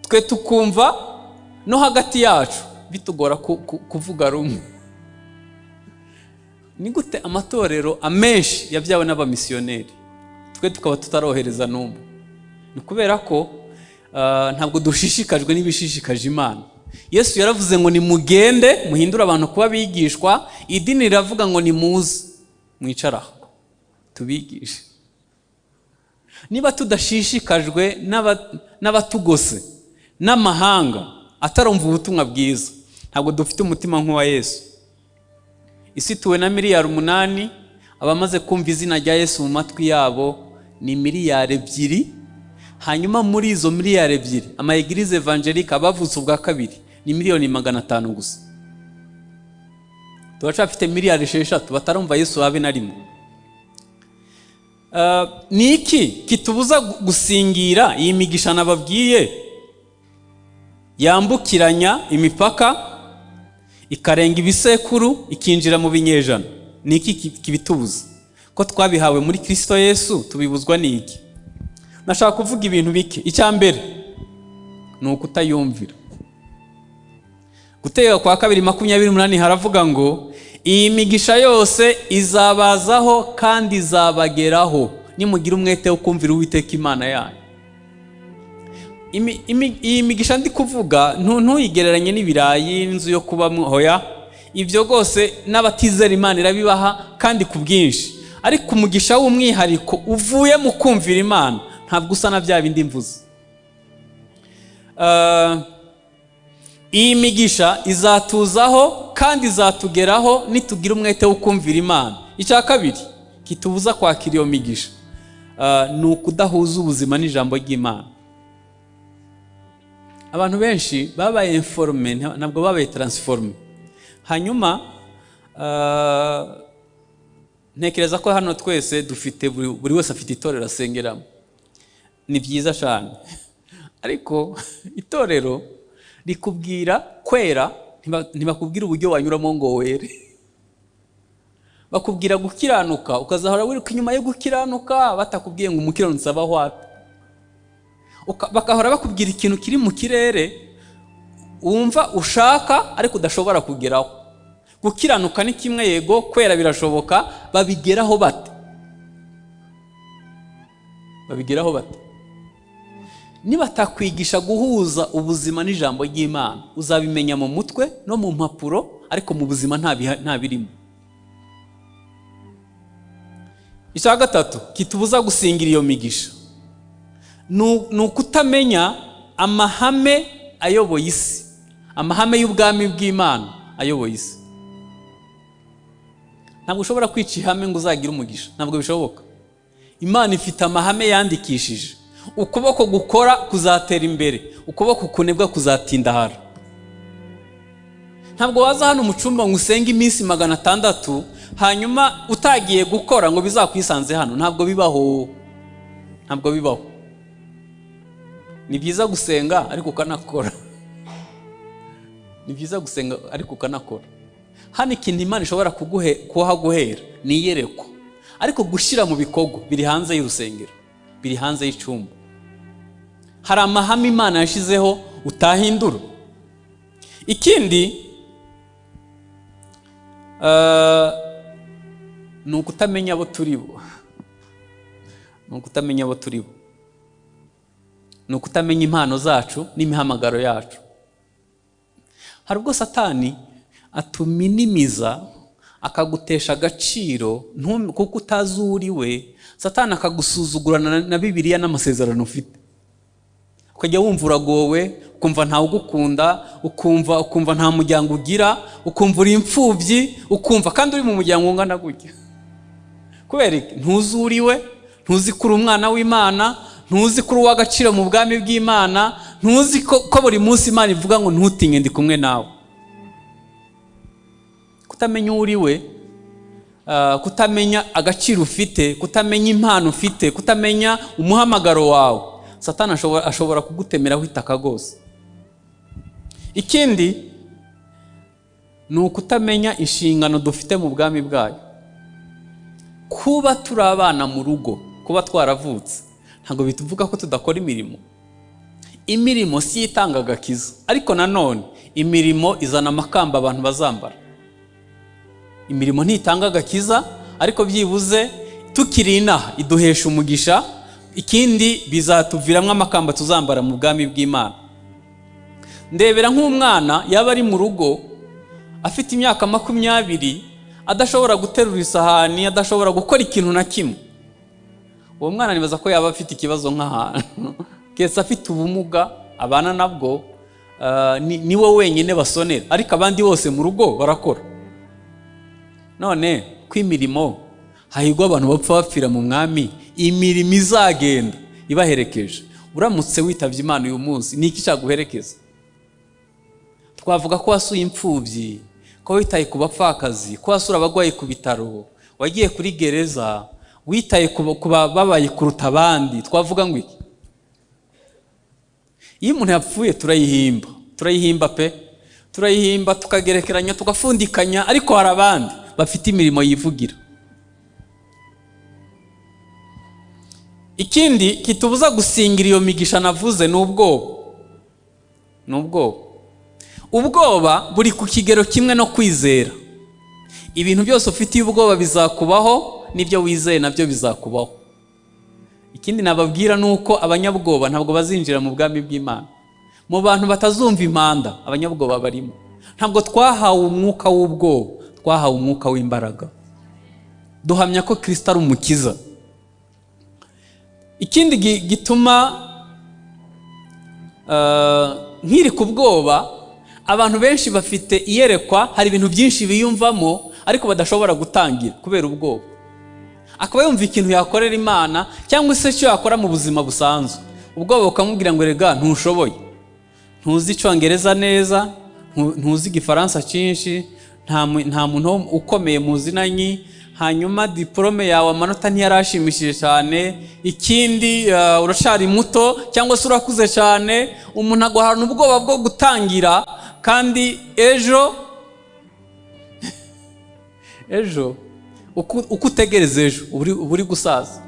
Twe tukumva no hagati yacu bitugora kuvuga rumwe. Ni gute amatorero amenshi yabyawe n'abamisiyoneri, twe tukaba tutarohereza n'umwe? Ni kubera ko ntabwo dushishikajwe n'ibishishikaje Imana. Yesu yaravuze ngo ni mugende muhindura abantu kuba bigishwa. Idini riravuga ngo ni muze mwicara tubigishe. Niba tudashishikajwe n'abatugose n'amahanga atarumva ubutumwa bwiza, ntabwo dufite umutima nk'uwa Yesu. Isi tuwe na miliyari 8, abamaze kumva izina rya Yesu mu matwi yabo ni miliyari 2. Hanyuma muri izo miliyari 2 ama eglise evangelique abavutse ubwa kabiri ni miliyoni 500 gusa. Turacafite miliyari 6 batarumva Yesu habe na rimwe. Niki kitubuza gusingira iyi migisha nababwiye yambukiranya imipaka ikarenga ibisekuru ikinjira mu binyejana? Niki kibitubuza? Ko twabihawe muri Kristo Yesu, tubibuzwa niki? Nashaka kuvuga ibintu bike. Icyambere ni ukutayumvira. Gutega kwa 2:28 haravuga ngo iyi migisha yose izabazaho kandi izabageraho nimugira umwete wo kumvira Uwiteka Imana yanyu. Iyi migisha ndi kuvuga ntuyigereranye n'ibirayi n'inzu yo kubamwo, hoya. Ibyo gose n'abatizera Imana irabibaha kandi ku bwinshi, ariko umugisha w'umwihariko uvuye mu kumvira Imana ntabwo usa na bya bindi mvuze. Iyi migisha izatuzaho kandi izatugeraho nitugira umwete wo kumvira Imana. Icya kabiri kitubuza kwakira iyo migisha ni ukudahuza ubuzima n'ijambo ry'Imana. Abantu benshi babaye informe, ntabwo babaye transforme. Hanyuma ntekereza ko hano twese dufite, buri wese afite itorero asengeramo. Ni byiza cyane, ariko itorero rikubwira kwera, ntibakubwira uburyo wanyuramo ngo were. Bakubwira gukiranuka, ukazahora wiruka inyuma yo gukiranuka, batakubwiye ngo umukiranutsi abaho ate. Bakahora bakubwira ikintu kiri mu kirere wumva ushaka ariko udashobora kugeraho. Gukiranuka ni kimwe, yego, kwera birashoboka. Babigeraho bate? Babigeraho bate? Niba takwigisha guhuza ubuzima n'ijambo ry'Imana, uzabimenya mu mutwe no mu mpapuro, ariko mu buzima nta birimo. Icya gatatu kitubuza gusingira iyo migisha ni ukutamenya amahame ayoboye isi, amahame y'ubwami bw'Imana ayoboye isi. Ntabwo ushobora kwica ihame ngo uzagire umugisha, ntabwo bishoboka. Imana ifite amahame yandikishije. Ukuboko gukora kuzatera imbere, ukuboko kunebwa kuzatindahara. Ntabwo waza hano mu cyumba ngo usenge iminsi 600 hanyuma utagiye gukora ngo bizakwisanze hano. Ntabwo bibaho, ntabwo bibaho. Ni byiza gusenga ariko ukanakora. Ni byiza gusenga ariko ukanakora. Hano ikintu Imana ishobora kuhaguhera ni iyerekwa, ariko gushira mu bikorwa biri hanze y'urusengero, biri hanze y'icumba. Hari amahame Imana yashizeho utahindura. Ikindi ni ukutamenya abo turibo. Ni ukutamenya abo turibo. Ni ukutamenya impano zacu n'imihamagaro yacu. Hari ubwo Satani atuminimiza, akagutesha agaciro kuko utazuriwe. Satani akagusuzugurana na Bibiliya n'amasezerano ufite. ukajya wumva uragowe, ukumva ntawe ugukunda, ukumva nta muryango ugira, ukumva uri imfubyi, ukumva kandi uri mu muryango ungana gutya. Kubera ntuzuriwe, ntuzi ko uri umwana w'Imana, ntuzi ko uri uw'agaciro mu bwami bw'Imana, ntuzi ko buri munsi Imana ivuga ngo ntutinye ndi kumwe nawe. Kutamenya uriwe, kutamenya agaciro ufite, kutamenya impano ufite, kutamenya umuhamagaro wawe, Satani ashobora kugutemeraho itaka rwose. Ikindi ni ukutamenya inshingano dufite mu bwami bwayo. Kuba turi abana mu rugo, kuba twaravutse, ntabwo bituvuga ko tudakora imirimo. Imirimo si itanga agakiza, ariko nanone imirimo izana amakamba abantu bazambara. Imirimo ntitanga agakiza, ariko byibuze tukiri inaha iduhesha umugisha. Ikindi bizatuviramwo amakamba tuzambara mu bwami bw'Imana. Ndebera nk'umwana yaba ari mu rugo afite imyaka 20 adashobora guterura isahani, adashobora gukora ikintu na kimwe. Uwo mwana nibaza ko yaba afite ikibazo nk'ahantu kese afite ubumuga abana nabwo, niwe wenyine basonera, ariko abandi bose mu rugo barakora. None kwimirimo hahigwa abantu bapfa bapfira mu mwami, imirimo izagenda ibaherekeje. Uramutse witavye Imana uyu munsi, niki cyaguherekeza? Twavuga ko wasuye imfubyi, ko witaye ku bapfakazi, ko wasura abagwayi ku bitaro, wagiye kuri gereza, witaye ku babaye kuruta abandi. Twavuga ngo iki? Iyo umuntu yapfuye turayihimba pe, turayihimba tukagerekeranya tugafundikanya, ariko hari abandi bafite imirimo yivugira. Ikindi kitubuza gusingira iyo migisha navuze ni ubwoba. Ubwoba buri ku kigero kimwe no kwizera. Ibintu byose ufitiye ubwoba bizakubaho, n'ibyo wizeye nabyo bizakubaho. Ikindi nababwira nuko abanyabwoba ntabwo bazinjira mu bwami bw'Imana. Mu bantu batazumva impanda, abanyabwoba barimo. Ntabwo twahawe umwuka w'ubwoba, twahawe umwuka w'imbaraga. Duhamya ko Kristo ari umukiza. Ikindi gituma nkiri ku bwoba, abantu benshi bafite iyerekwa, hari ibintu byinshi biyumvamo ariko badashobora gutangira kubera ubwoba. Akaba yumva ikintu yakorera Imana cyangwa se cyo yakora mu buzima busanzwe. Ubwoba bukamubwira ngo rega ntushoboye, ntuzi Icyongereza neza, ntuzi Igifaransa cyinshi, nta muntu ukomeye muzinanyi, hanyuma diplome yawe amanota ntiyarashimishije cyane, ikindi urashari muto cyangwa se urakuze cyane. Umuntu aguharana ubwoba bwo gutangira, kandi ejo uko utegereza ejo uri gusaza.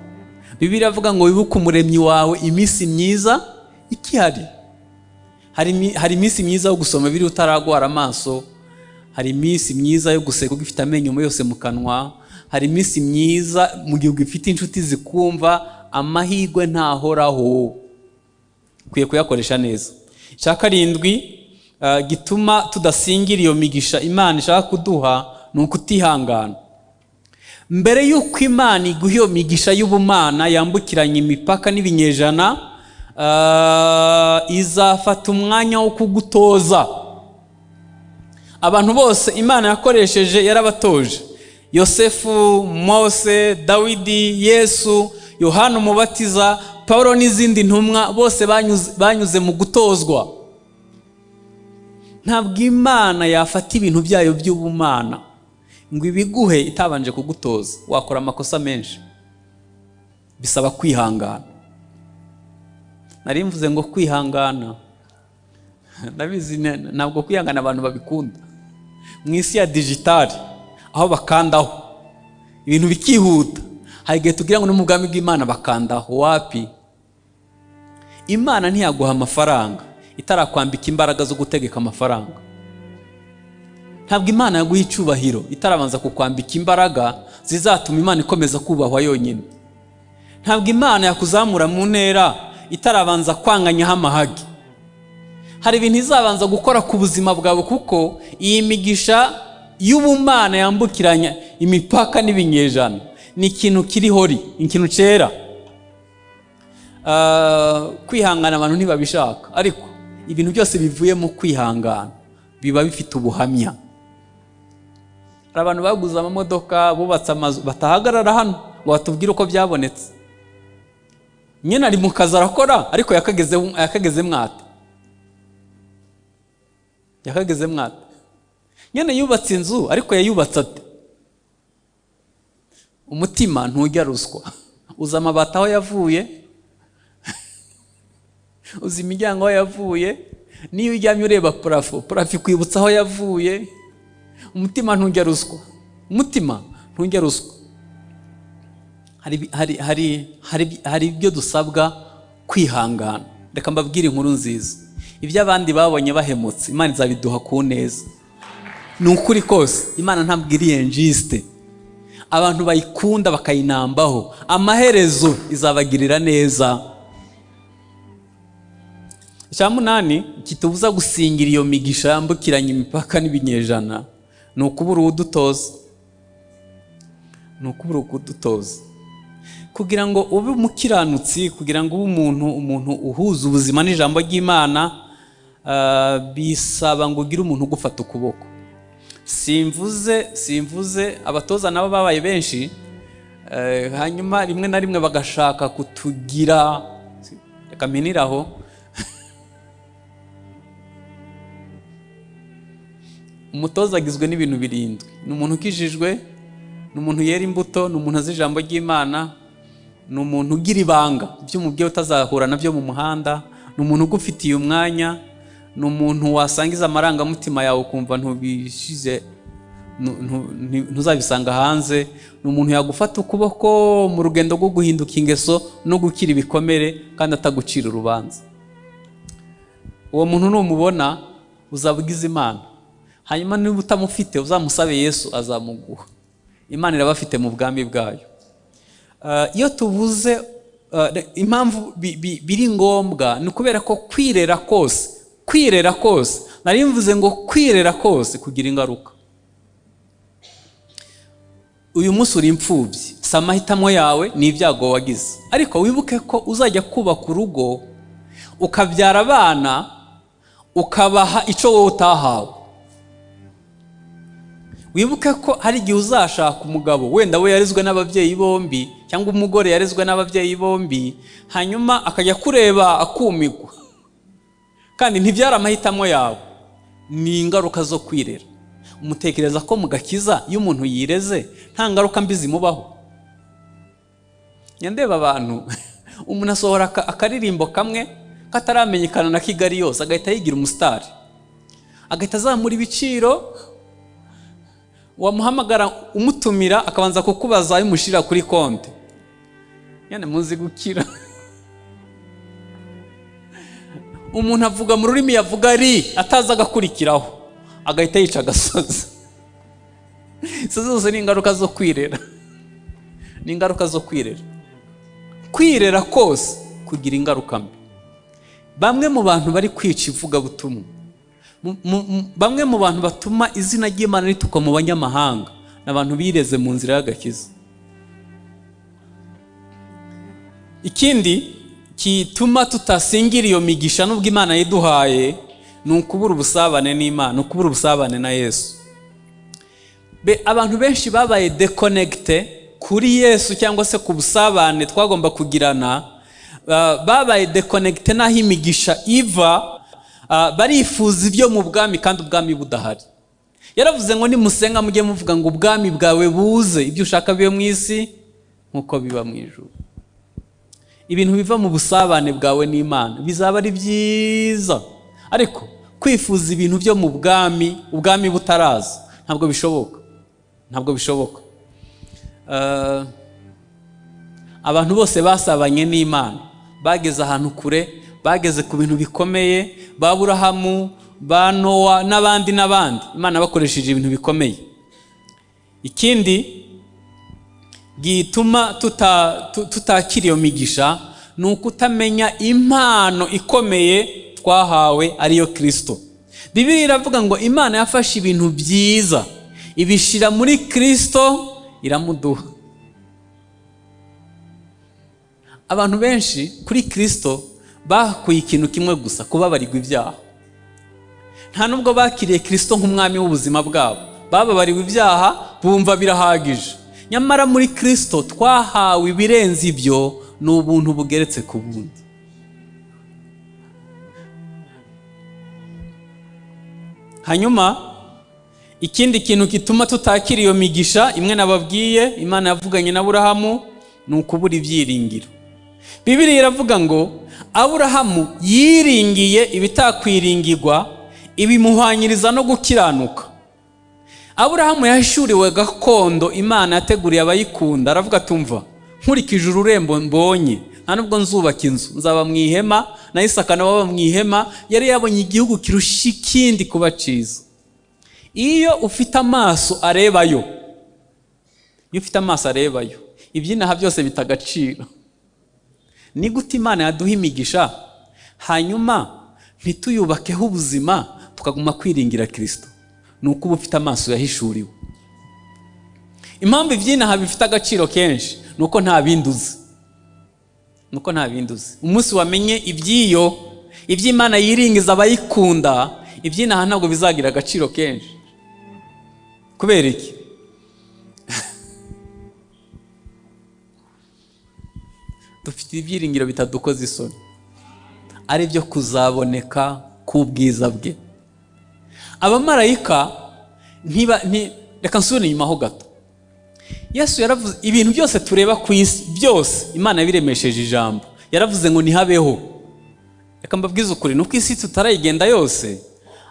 Bibiliya avuga ngo wibuke umuremyi wawe iminsi myiza ikihari. Hari iminsi myiza yo gusoma biri utaragwara amaso, hari iminsi myiza yo guseka ugifite amenyo yose mu kanwa, hari iminsi myiza mu gihe ugifite inshuti zikumva. Amahirwe ntahoraho, ukwiye kuyakoresha neza. Icya karindwi gituma tudasingira iyo migisha Imana ishaka kuduha ni ukutihangana. Mbere y'uko Imana iguha iyo migisha y'ubumana yambukiranya imipaka n'ibinyejana, izafata umwanya wo kugutoza. Abantu bose Imana yakoresheje yarabatoje. Yosefu, Mose, Dawidi, Yesu, Yohana umubatiza, Paulo n'izindi ntumwa, bose banyuze mu gutozwa. Ntabwo Imana yafata ibintu byayo by'ubumana ngo ibiguhe itabanje kugutoza. Wakora amakosa menshi, bisaba kwihangana. Nari mvuze ngo kwihangana, nabizi ntabwo kwihangana abantu babikunda. Mu isi ya digitali aho bakandaho ibintu bikihuta, hari igihe tugira ngo no mu bwami bw'Imana bakandaho. Wapi? Imana ntiyaguha amafaranga itarakwambika imbaraga zo gutegeka amafaranga. Ntabwo Imana yaguha icyubahiro itarabanza kukwambika imbaraga zizatuma Imana ikomeza kubahwa yonyine. Ntabwo Imana yakuzamura mu ntera itarabanza kwanganyaho amahagi. Hari ibintu izabanza gukora ku buzima bwawe, kuko iyi migisha y'ubumana yambukiranya imipaka n'ibinyejana ni ikintu kiri hori, ikintu cyera. kwihangana abantu ntibabishaka, ariko ibintu byose bivuye mu kwihangana biba bifite ubuhamya. Hari abantu baguze amamodoka, bubatse amazu, batahagarara hano ngo batubwire uko byabonetse. Nyine ari mu kazi arakora, ariko yakageze mwate. Nyine yubatse inzu, ariko yayubatse ate? Umutima ntujya ruswa. Uzi amabati aho yavuye, uzi imiryango aho yavuye, niyo uryamye ureba parafo ikwibutsa aho yavuye. Umutima ntujya ruswa. Hari ibyo dusabwa kwihangana. Reka mbabwire inkuru nziza. Ibyo abandi babonye bahemutse, Imana izabiduha ku neza. Ni ukuri kose, Imana ntabwo iri injuste. Abantu bayikunda bakayinambaho, amaherezo izabagirira neza. Icya munani kitubuza gusingira iyo migisha yambukiranya imipaka n'ibinyejana, ni ukubura uwudutoza. Kugira ngo ube umukiranutsi, kugira ngo ube umuntu uhuza ubuzima n'ijambo ry'Imana, bisaba ngo ugire umuntu ugufata ukuboko. Simvuze abatoza nabo babaye benshi, hanyuma rimwe na rimwe bagashaka kutugira, reka miniraho. Umutoza agizwe n'ibintu birindwi. Ni umuntu ukijijwe, ni umuntu yera imbuto, ni umuntu azi ijambo ry'Imana, ni umuntu ugira ibanga ibyo umubyeyi utazahura nabyo mu muhanda, ni umuntu ugufitiye umwanya, ni umuntu wasangiza amarangamutima yawe ukumva ntuzabisanga hanze, ni umuntu yagufata ukuboko mu rugendo rwo guhinduka ingeso no gukira ibikomere kandi atagucira urubanza. Uwo muntu numubona uzabugize Imana. Hanyuma niba utamufite uzamusabe Yesu azamuguha. Imana irabafite mu bwami bwayo. Iyo tubuze impamvu biri ngombwa ni kubera ko kwirera kose, nari mvuze ngo kwirera kose kugira ingaruka. Uyu munsi uri imfubyi, si amahitamo yawe, ni ibyago wagize, ariko wibuke ko uzajya kubaka urugo ukabyara abana ukabaha icyo wowe utahawe. Wibuke ko hari igihe uzashaka umugabo, wenda we yarezwe n'ababyeyi bombi, cyangwa umugore yarezwe n'ababyeyi bombi, hanyuma akajya kureba akumigwa, kandi ntibyara amahitamo yawe. Ni ingaruka zo kwirera. Umutekereza ko mu gakiza iyo umuntu yireze nta ngaruka mbi zimubaho? Nyandeba abantu umuntu asohora akaririmbo kamwe kataramenyekana na Kigali yose, agahita yigira umusitari, agahita azamura ibiciro, wamuhamagara umutumira akabanza kukubaza ayo mushira kuri konti. Yane muzi gukira. Umuntu avuga mu rurimi yavuga ari ataza agakurikiraho, agahita yica agasozi. Zose ni ingaruka zo kwirera. Kwirera kose kugira ingaruka mbi. Bamwe mu bantu bari kwica ivuga butumwa, bamwe mu bantu batuma izina ry'Imana ritukwa mu banyamahanga, n'abantu bireze mu nzira y'agakiza. Ikindi kituma tutasingira iyo migisha nubwo Imana yiduhaye, ni ukubura ubusabane n'Imana, ukubura ubusabane na Yesu. Abantu benshi babaye deconnecte kuri Yesu cyangwa se ku busabane twagomba kugirana, babaye deconnecte n'aho imigisha iva, barifuza ibyo mu bwami kandi ubwami budahari. Yaravuze ngo nimusenga mujye muvuga ngo ubwami bwawe buze, ibyo ushaka bibe mu isi nkuko biba mu ijuru. Ibintu biva mu busabane bwawe n'Imana bizaba ari byiza, ariko kwifuza ibintu byo mu ubwami butaraza ntabwo bishoboka. Abantu bose basabanye n'Imana bageze ahantu kure, bageze ku bintu bikomeye, ba Aburahamu, ba Nowa n'abandi. Imana bakoresheje ibintu bikomeye. Ikindi gituma tutakira iyo migisha ni ukutamenya impano ikomeye twahawe ariyo Kristo. Bibiliya iravuga ngo Imana yafashe ibintu byiza ibishira muri Kristo iramuduha. abantu benshi kuri Kristo bakuye ikintu kimwe gusa, kubabarirwa ibyaha. Nta nubwo bakiriye Kristo nk'umwami w'ubuzima bwabo, bababariwe ibyaha bumva birahagije. Nyamara muri Kristo twahawe ibirenze ibyo, ni ubuntu bugeretse ku bundi. Hanyuma ikindi kintu gituma tutakira iyo migisha imwe nababwiye Imana yavuganye na Aburahamu, ni ukubura ibyiringiro. Bibiliya iravuga ngo Aburahamu yiringiye ibitakwiringirwa, ibimuhwanyiriza no gukiranuka. Aburahamu yahishuriwe gakondo Imana yateguriye abayikunda. Aravuga tumva, nkurikije ururembo mbonye, nta nubwo nzubaka inzu, nzaba mu ihema. Na Isaka nawe aba mu ihema. Yari yabonye igihugu kirusha ikindi kuba cyiza. Iyo ufite amaso arebayo, ibyinaha byose bita agaciro. Ni gute Imana yaduha imigisha hanyuma ntituyubakeho ubuzima tukaguma kwiringira Kristo? Ni uko uba ufite amaso yahishuriwe. Impamvu ibyinaha bifite agaciro kenshi ni uko nta binduzi. Umunsi wamenye iby'Imana yiringiza abayikunda, ibyinaha ntabwo bizagira agaciro kenshi. Kubera iki? Dufite ibyiringiro bitadukoza isoni, ari byo kuzaboneka k'ubwiza bwe. Abamarayika reka nsubire inyuma ho gato. Yesu yaravuze ibintu byose tureba ku isi byose Imana yabiremesheje ijambo. Yaravuze ngo nihabeho. Reka mbabwize ukuri, nuko isi tutarayigenda yose,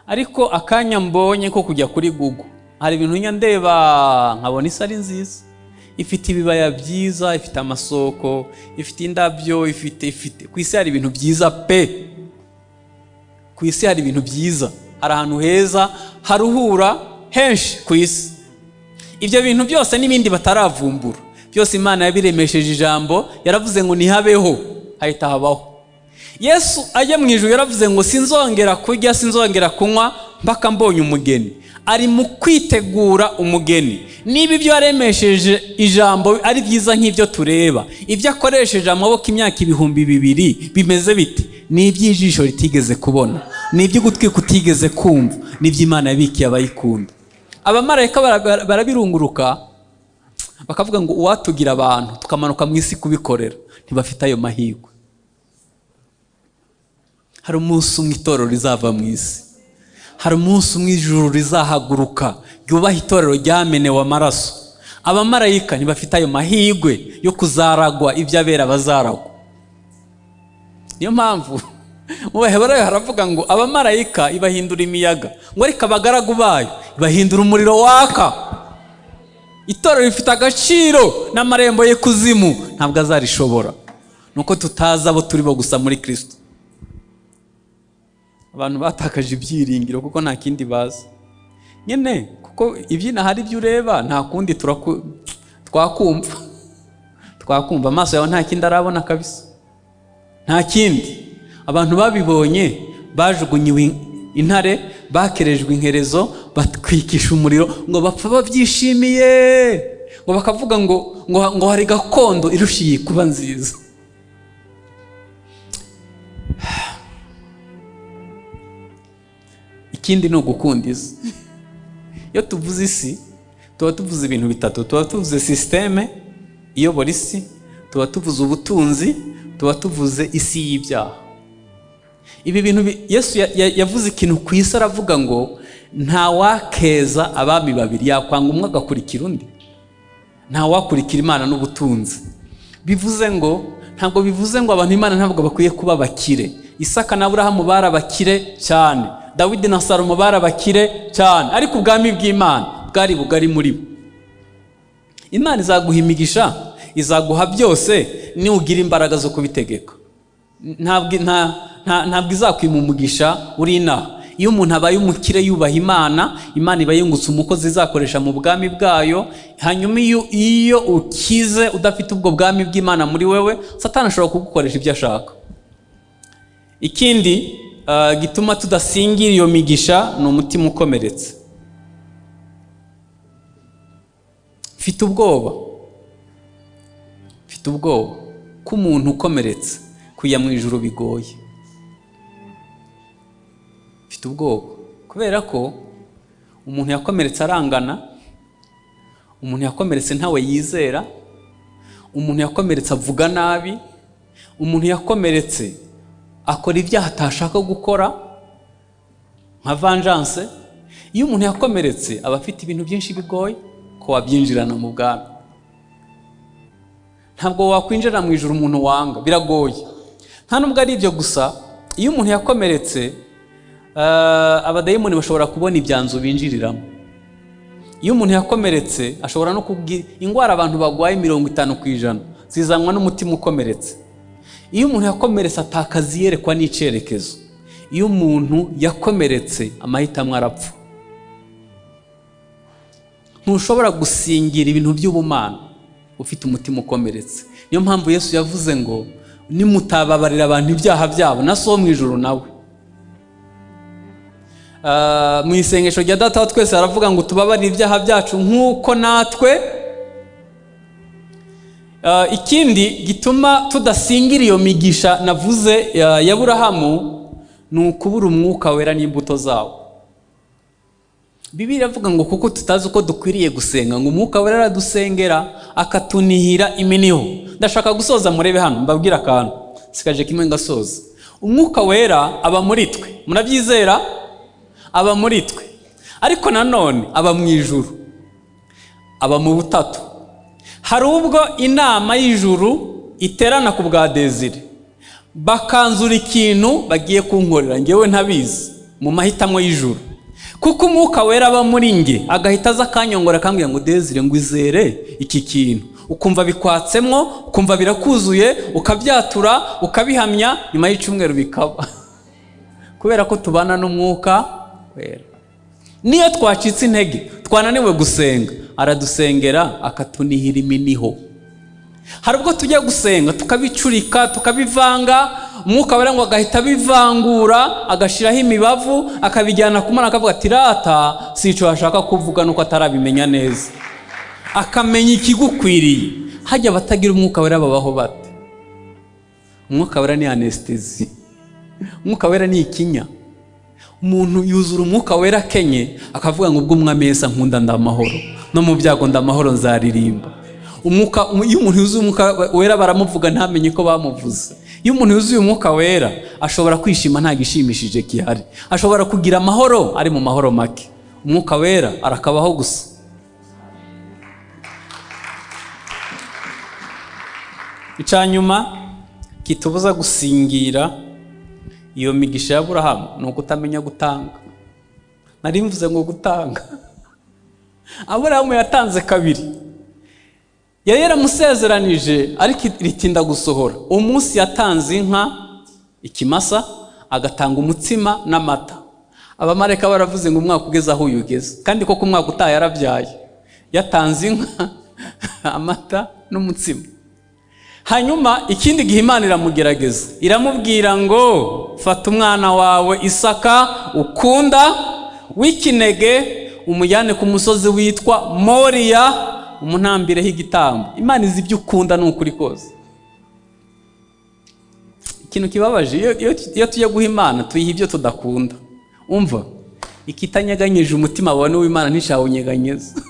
ariko akanya mbonye ko kujya kuri Google, hari ibintu nyandeba nkabona isi ari nziza. Ifite ibibaya byiza, ifite amasoko, ifite indabyo, ifite ku isi hari ibintu byiza pe. Ku isi hari ibintu byiza, hari ahantu heza haruhura henshi ku isi. Ibyo bintu byose n'ibindi bataravumbura byose Imana yabiremesheje ijambo. Yaravuze ngo nihabeho, hahita habaho. Yesu ajya mu ijuru yaravuze ngo sinzongera kurya, sinzongera kunywa mpaka mbonye umugeni. Ari mu kwitegura umugeni. Niba ibyo yaremesheje ijambo ari byiza nk'ibyo tureba, ibyo akoresheje amaboko imyaka 2000 bimeze biti, ni iby'ijisho ritigeze kubona, ni iby'ugutwi kutigeze kumva, ni iby'Imana yabikiye abayikunda. Abamarayika barabirunguruka bakavuga ngo uwatugira abantu tukamanuka mu isi kubikorera. Ntibafite ayo mahirwe. Hari umunsi umwe itorero rizava mu isi, hari umunsi umwe ijuru rizahaguruka ryubaha itorero ryamenewe amaraso. Abamarayika ntibafite ayo mahirwe yo kuzaragwa iby'abera bazaragwa. Niyo mpamvu mu Baheburayo haravuga ngo abamarayika ibahindura imiyaga, ngo ariko abagaragu bayo ibahindura umuriro waka. Itorero rifite agaciro, n'amarembo y'ikuzimu ntabwo azarishobora. Nuko tutazi abo turi bo gusa muri Kristo. Abantu batakaje ibyiringiro kuko nta kindi bazi nyene, kuko ibyina hari ibyo ureba nta kundi twakumva. Amaso yawe nta kindi arabona kabisa, nta kindi. Abantu babibonye bajugunyiwe intare, bakerejwe inkerezo, batwikisha umuriro, ngo bapfa babyishimiye, ngo bakavuga ngo hari gakondo irushiye kuba nziza. Ikindi ni ugukunda isi. Iyo tuvuze isi tuba tuvuze ibintu bitatu. Tuba tuvuze systeme iyobora isi, tuba tuvuze ubutunzi, tuba tuvuze isi y'ibyaha. Ibi bintu Yesu yavuze ikintu ku isi, aravuga ngo nta wakeza abami babiri, yakwanga umwe agakurikira undi. Nta wakurikira Imana n'ubutunzi. Ntabwo bivuze ngo abantu Imana ntabwo bakwiye kuba bakire. Isaka na Aburahamu barabakire cyane, Dawidi na Salomo barabakire cyane, ariko ubwami bw'Imana bwari bugari muri bo. Imana izaguha imigisha, izaguha byose niugira imbaraga zo kubitegeka. Ntabwo izakwima umugisha uri inaha. Iyo umuntu abaye umukire yubaha Imana, Imana iba yungutse umukozi izakoresha mu bwami bwayo. Hanyuma iyo ukize udafite ubwo bwami bw'Imana muri wewe, Satani ashobora kugukoresha ibyo ashaka. Ikindi gituma tudasingira iyo migisha ni umutima ukomeretse. Mfite ubwoba. ko umuntu ukomeretse kujya mu ijuru bigoye. Mfite ubwoba kubera ko umuntu yakomeretse arangana, umuntu yakomeretse ntawe yizera, umuntu yakomeretse avuga nabi, umuntu yakomeretse akora ibyaha atashaka gukora nka vengeance. Iyo umuntu yakomeretse aba afite ibintu byinshi bigoye ko wabyinjirana mu bwami. Ntabwo wakwinjira mu ijuru umuntu wanga, biragoye. Nta nubwo ari ibyo gusa, iyo umuntu yakomeretse abadayimoni bashobora kubona ibyanzu binjiriramo. Iyo umuntu yakomeretse ashobora no kubwira indwara abantu bagwaye 50% zizanwa n'umutima ukomeretse. Iyo umuntu yakomeretse atakazi yerekwa n'icerekezo. Iyo umuntu yakomeretse amahitamo arapfa. Ntushobora gusingira ibintu by'ubumana ufite umutima ukomeretse. Niyo mpamvu Yesu yavuze ngo nimutababarira abantu ibyaha byabo na so mu ijuru nawe. Mu isengesho rya Data wa twese aravuga ngo tubabarire ibyaha byacu nk'uko natwe. Ikindi gituma tudasingira iyo migisha navuze ya Aburahamu ni ukubura umwuka wera n'imbuto zawo. Bibiliya iravuga ngo kuko tutazi uko dukwiriye gusenga ngo umwuka wera aradusengera akatunihira iminiho. Ndashaka gusoza murebe hano mbabwira akantu sikaje kimwe ngasoza. Umwuka wera aba muri twe, murabyizera? Aba muri twe, ariko nanone aba mu ijuru, aba mu butatu. Hari ubwo inama y'ijuru iterana ku bwa Desire, bakanzura ikintu bagiye kunkorera ngewe ntabizi mu mahitamo y'ijuru, kuko umwuka wera aba muri nge agahita aza akanyongora akambwira ngo Desire ngo izere iki kintu, ukumva bikwatsemwo, ukumva birakuzuye, ukabyatura, ukabihamya, nyuma y'icumweru bikaba. Kubera ko tubana n'umwuka wera. Niyo twacitse intege twananiwe gusenga aradusengera akatunihira iminiho. Hari ubwo tujya gusenga tukabicurika tukabivanga, umwuka wera ngo agahita bivangura agashiraho imibavu akabijyana kumana akavuga ati rata sico ashaka kuvuga nuko atarabimenya neza, akamenya ikigukwiriye. Hajya batagira umwuka wera babaho bate? Umwuka wera ni anesthesia, umwuka wera ni ikinya. Umuntu yuzura umwuka wera kenye akavuga ngo ubwo umwamesa nkunda ndamahoro no mu byago ndamahoro nzaririmba. Iyo umuntu yuzuye umwuka wera baramuvuga ntamenye ko bamuvuze. Iyo umuntu yuzuye umwuka wera ashobora kwishima nta gishimishije kihari, ashobora kugira amahoro ari mu mahoro make. Umwuka wera arakabaho gusa. Icanyuma kitubuza gusingira iyo migisha ya Aburahamu ni ukutamenya gutanga. Nari mvuze ngo gutanga. Aburahamu yatanze kabiri. Yari yaramusezeranije ariko ritinda gusohora. Umunsi yatanze inka, ikimasa, agatanga umutsima n'amata. Abamareka baravuze ngo umwaka ugeze aho uyugeze, kandi koko umwaka utaha yarabyaye. Yatanze inka, amata n'umutsima. Hanyuma ikindi gihe Imana iramugerageza, iramubwira ngo fata umwana wawe Isaka ukunda w'ikinege umujyane ku musozi witwa Moriya umunambireho igitambo. Imana izi ibyo ukunda n'ukuri kose. Ikintu kibabaje iyo tujya guha Imana tuyiha ibyo tudakunda. Umva ikitanyeganyije umutima wawe w'Imana ntishawunyeganyeza.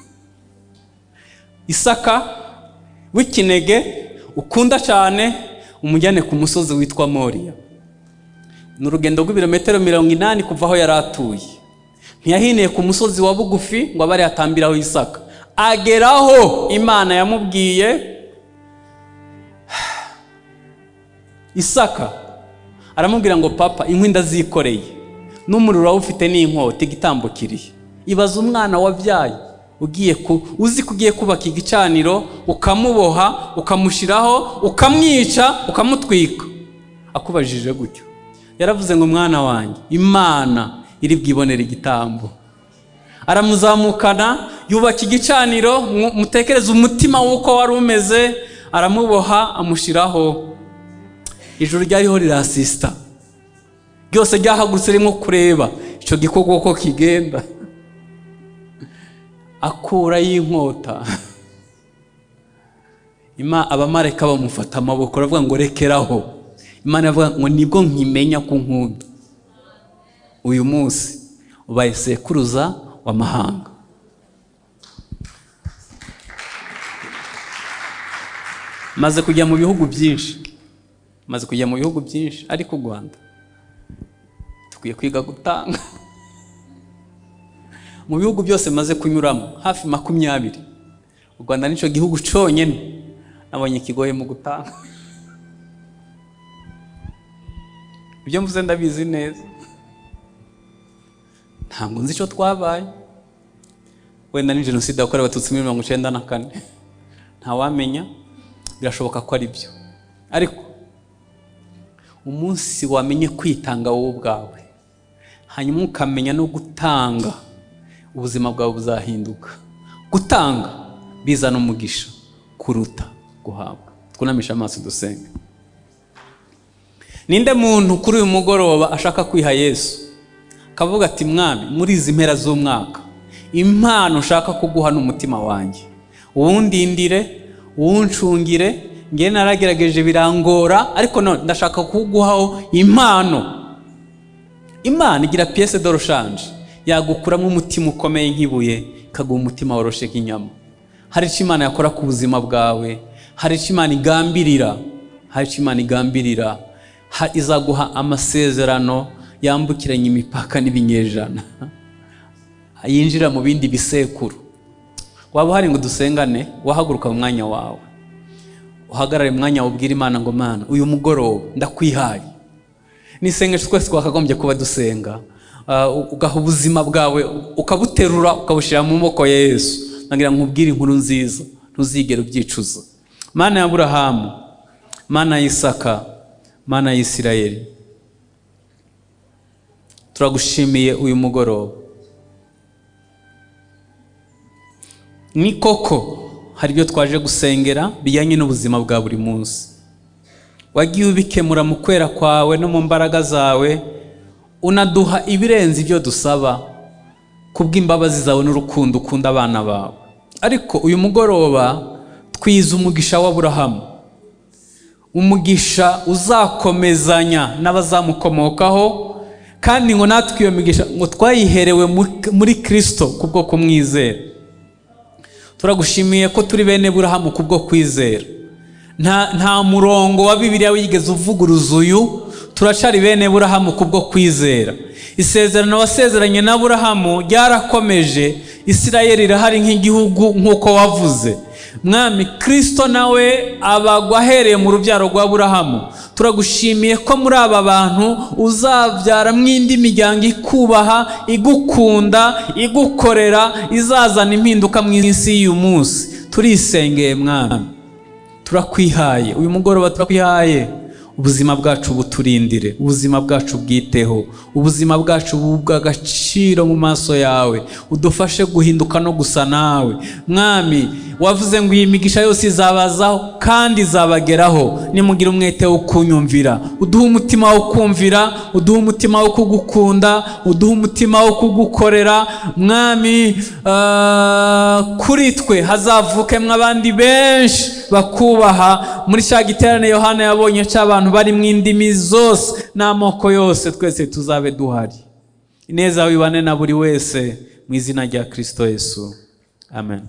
Isaka w'ikinege ukunda cyane umujyane ku musozi witwa Moriya. N'urugendo rw'ibirometero 80 kuva aho yaratuye. Ntiyahiniye ku musozi wa bugufi ngo abari atambiraho Isaka. Ageraho Imana yamubwiye Isaka aramubwira ngo papa inkwi ndazikoreye n'umuriro ufite n'inkota igitambo kirihe. Ibaza umwana wabyaye uzi kugiye kubaka igicaniro ukamuboha ukamushiraho ukamwica ukamutwika, akubajije gutyo. Yaravuze ngo mwana wanjye Imana iri bwibonera igitambo. Aramuzamukana yubaka igicaniro, mutekereza umutima w'uko wari umeze, aramuboha amushiraho. Ijuru ryariho rirasista, byose ryahagurutse rimwe kureba icyo gikorwa uko kigenda. Akura y'inkota abamarayika bamufata amaboko baravuga ngo rekeraho. Imana yavuga ngo nibwo nkimenya ko nkunda. Uyu munsi ubaye sekuruza w'amahanga. Maze kujya mu bihugu byinshi, ariko u Rwanda tukwiye kwiga gutanga. Mu bihugu byose maze kunyuramo hafi 20, u Rwanda nicyo gihugu cyonyine nabonye kigoye mu gutanga. Ibyo mvuze ndabizi neza, ntabwo nzi icyo twabaye. Wenda ni jenoside yakorewe abatutsi muri 1994, ntawamenya, birashoboka ko ari byo. Ariko umunsi wamenye kwitanga wowe ubwawe, hanyuma ukamenya no gutanga, ubuzima bwawe buzahinduka. Gutanga bizana umugisha kuruta guhabwa. Twunamisha amaso dusenge. Ninde muntu kuri uyu mugoroba ashaka kwiha Yesu akavuga ati Mwami, muri izi mpera z'umwaka impano ushaka kuguha n'umutima wanjye, uwundindire, uwuncungire, nge naragerageje birangora, ariko none ndashaka kuguhaho impano. Imana igira pièce de rechange, yagukuramo umutima ukomeye nk'ibuye ikaguha umutima woroshye nk'inyama. Hari icyo Imana yakora ku buzima bwawe, hari icyo Imana igambirira, izaguha amasezerano yambukiranya imipaka n'ibinyejana, yinjira mu bindi bisekuru. Waba hari ngo dusengane, wahaguruka mu mwanya wawe, uhagarare mu mwanya ubwira Imana ngo Mana, uyu mugoroba ndakwihaye. N'isengesho twese twakagombye kuba dusenga, ugaha ubuzima bwawe ukabuterura ukabushyira mu maboko ya Yesu. Nagira nkubwire inkuru nziza ntuzigera ubyicuza. Mana ya Aburahamu, Mana ya Isaka, Mana ya Isirayeli, turagushimiye uyu mugoroba. Ni koko hari ibyo twaje gusengera bijyanye n'ubuzima bwa buri munsi. Wagiye ubikemura mu kwera kwawe no mu mbaraga zawe, unaduha ibirenze ibyo dusaba kubw'imbabazi zawe n'urukundo ukunda abana bawe. Ariko uyu mugoroba twiza umugisha wa Aburahamu, umugisha uzakomezanya n'abazamukomokaho, kandi ngo natwe iyo migisha ngo twayiherewe muri Kristo kubwo kumwizera. Turagushimiye ko turi bene Aburahamu kubwo kwizera. Nta murongo wa Bibiliya wigeze uvuguruza uyu, turacari bene Aburahamu kubwo kwizera. Isezerano wasezeranye na Aburahamu ryarakomeje, Isirayeli irahari nk'igihugu nk'uko wavuze. Mwami, Kristo nawe abagwa ahereye mu rubyaro rwa Aburahamu. Turagushimiye ko muri aba bantu uzabyara mw'indi miryango ikubaha, igukunda, igukorera, izazana impinduka mu isi y'uyu munsi. Turisengeye Mwami, turakwihaye uyu mugoroba, turakwihaye ubuzima bwacu buturindire, ubuzima bwacu bwiteho, ubuzima bwacu bw'agaciro mu maso yawe, udufashe guhinduka no gusa nawe. Mwami, wavuze ngo iyi migisha yose izabazaho kandi izabageraho nimugira umwete wo kunyumvira. Uduhe umutima wo kumvira, uduhe umutima wo kugukunda, uduhe umutima wo kugukorera. Mwami, kuri twe hazavukemwe abandi benshi bakubaha. Muri cya giterane Yohana yabonye cy'abantu bari mu indimi zose n'amoko yose, twese tuzabe duhari. Ineza wibane na buri wese mu izina rya Kristo Yesu, amen.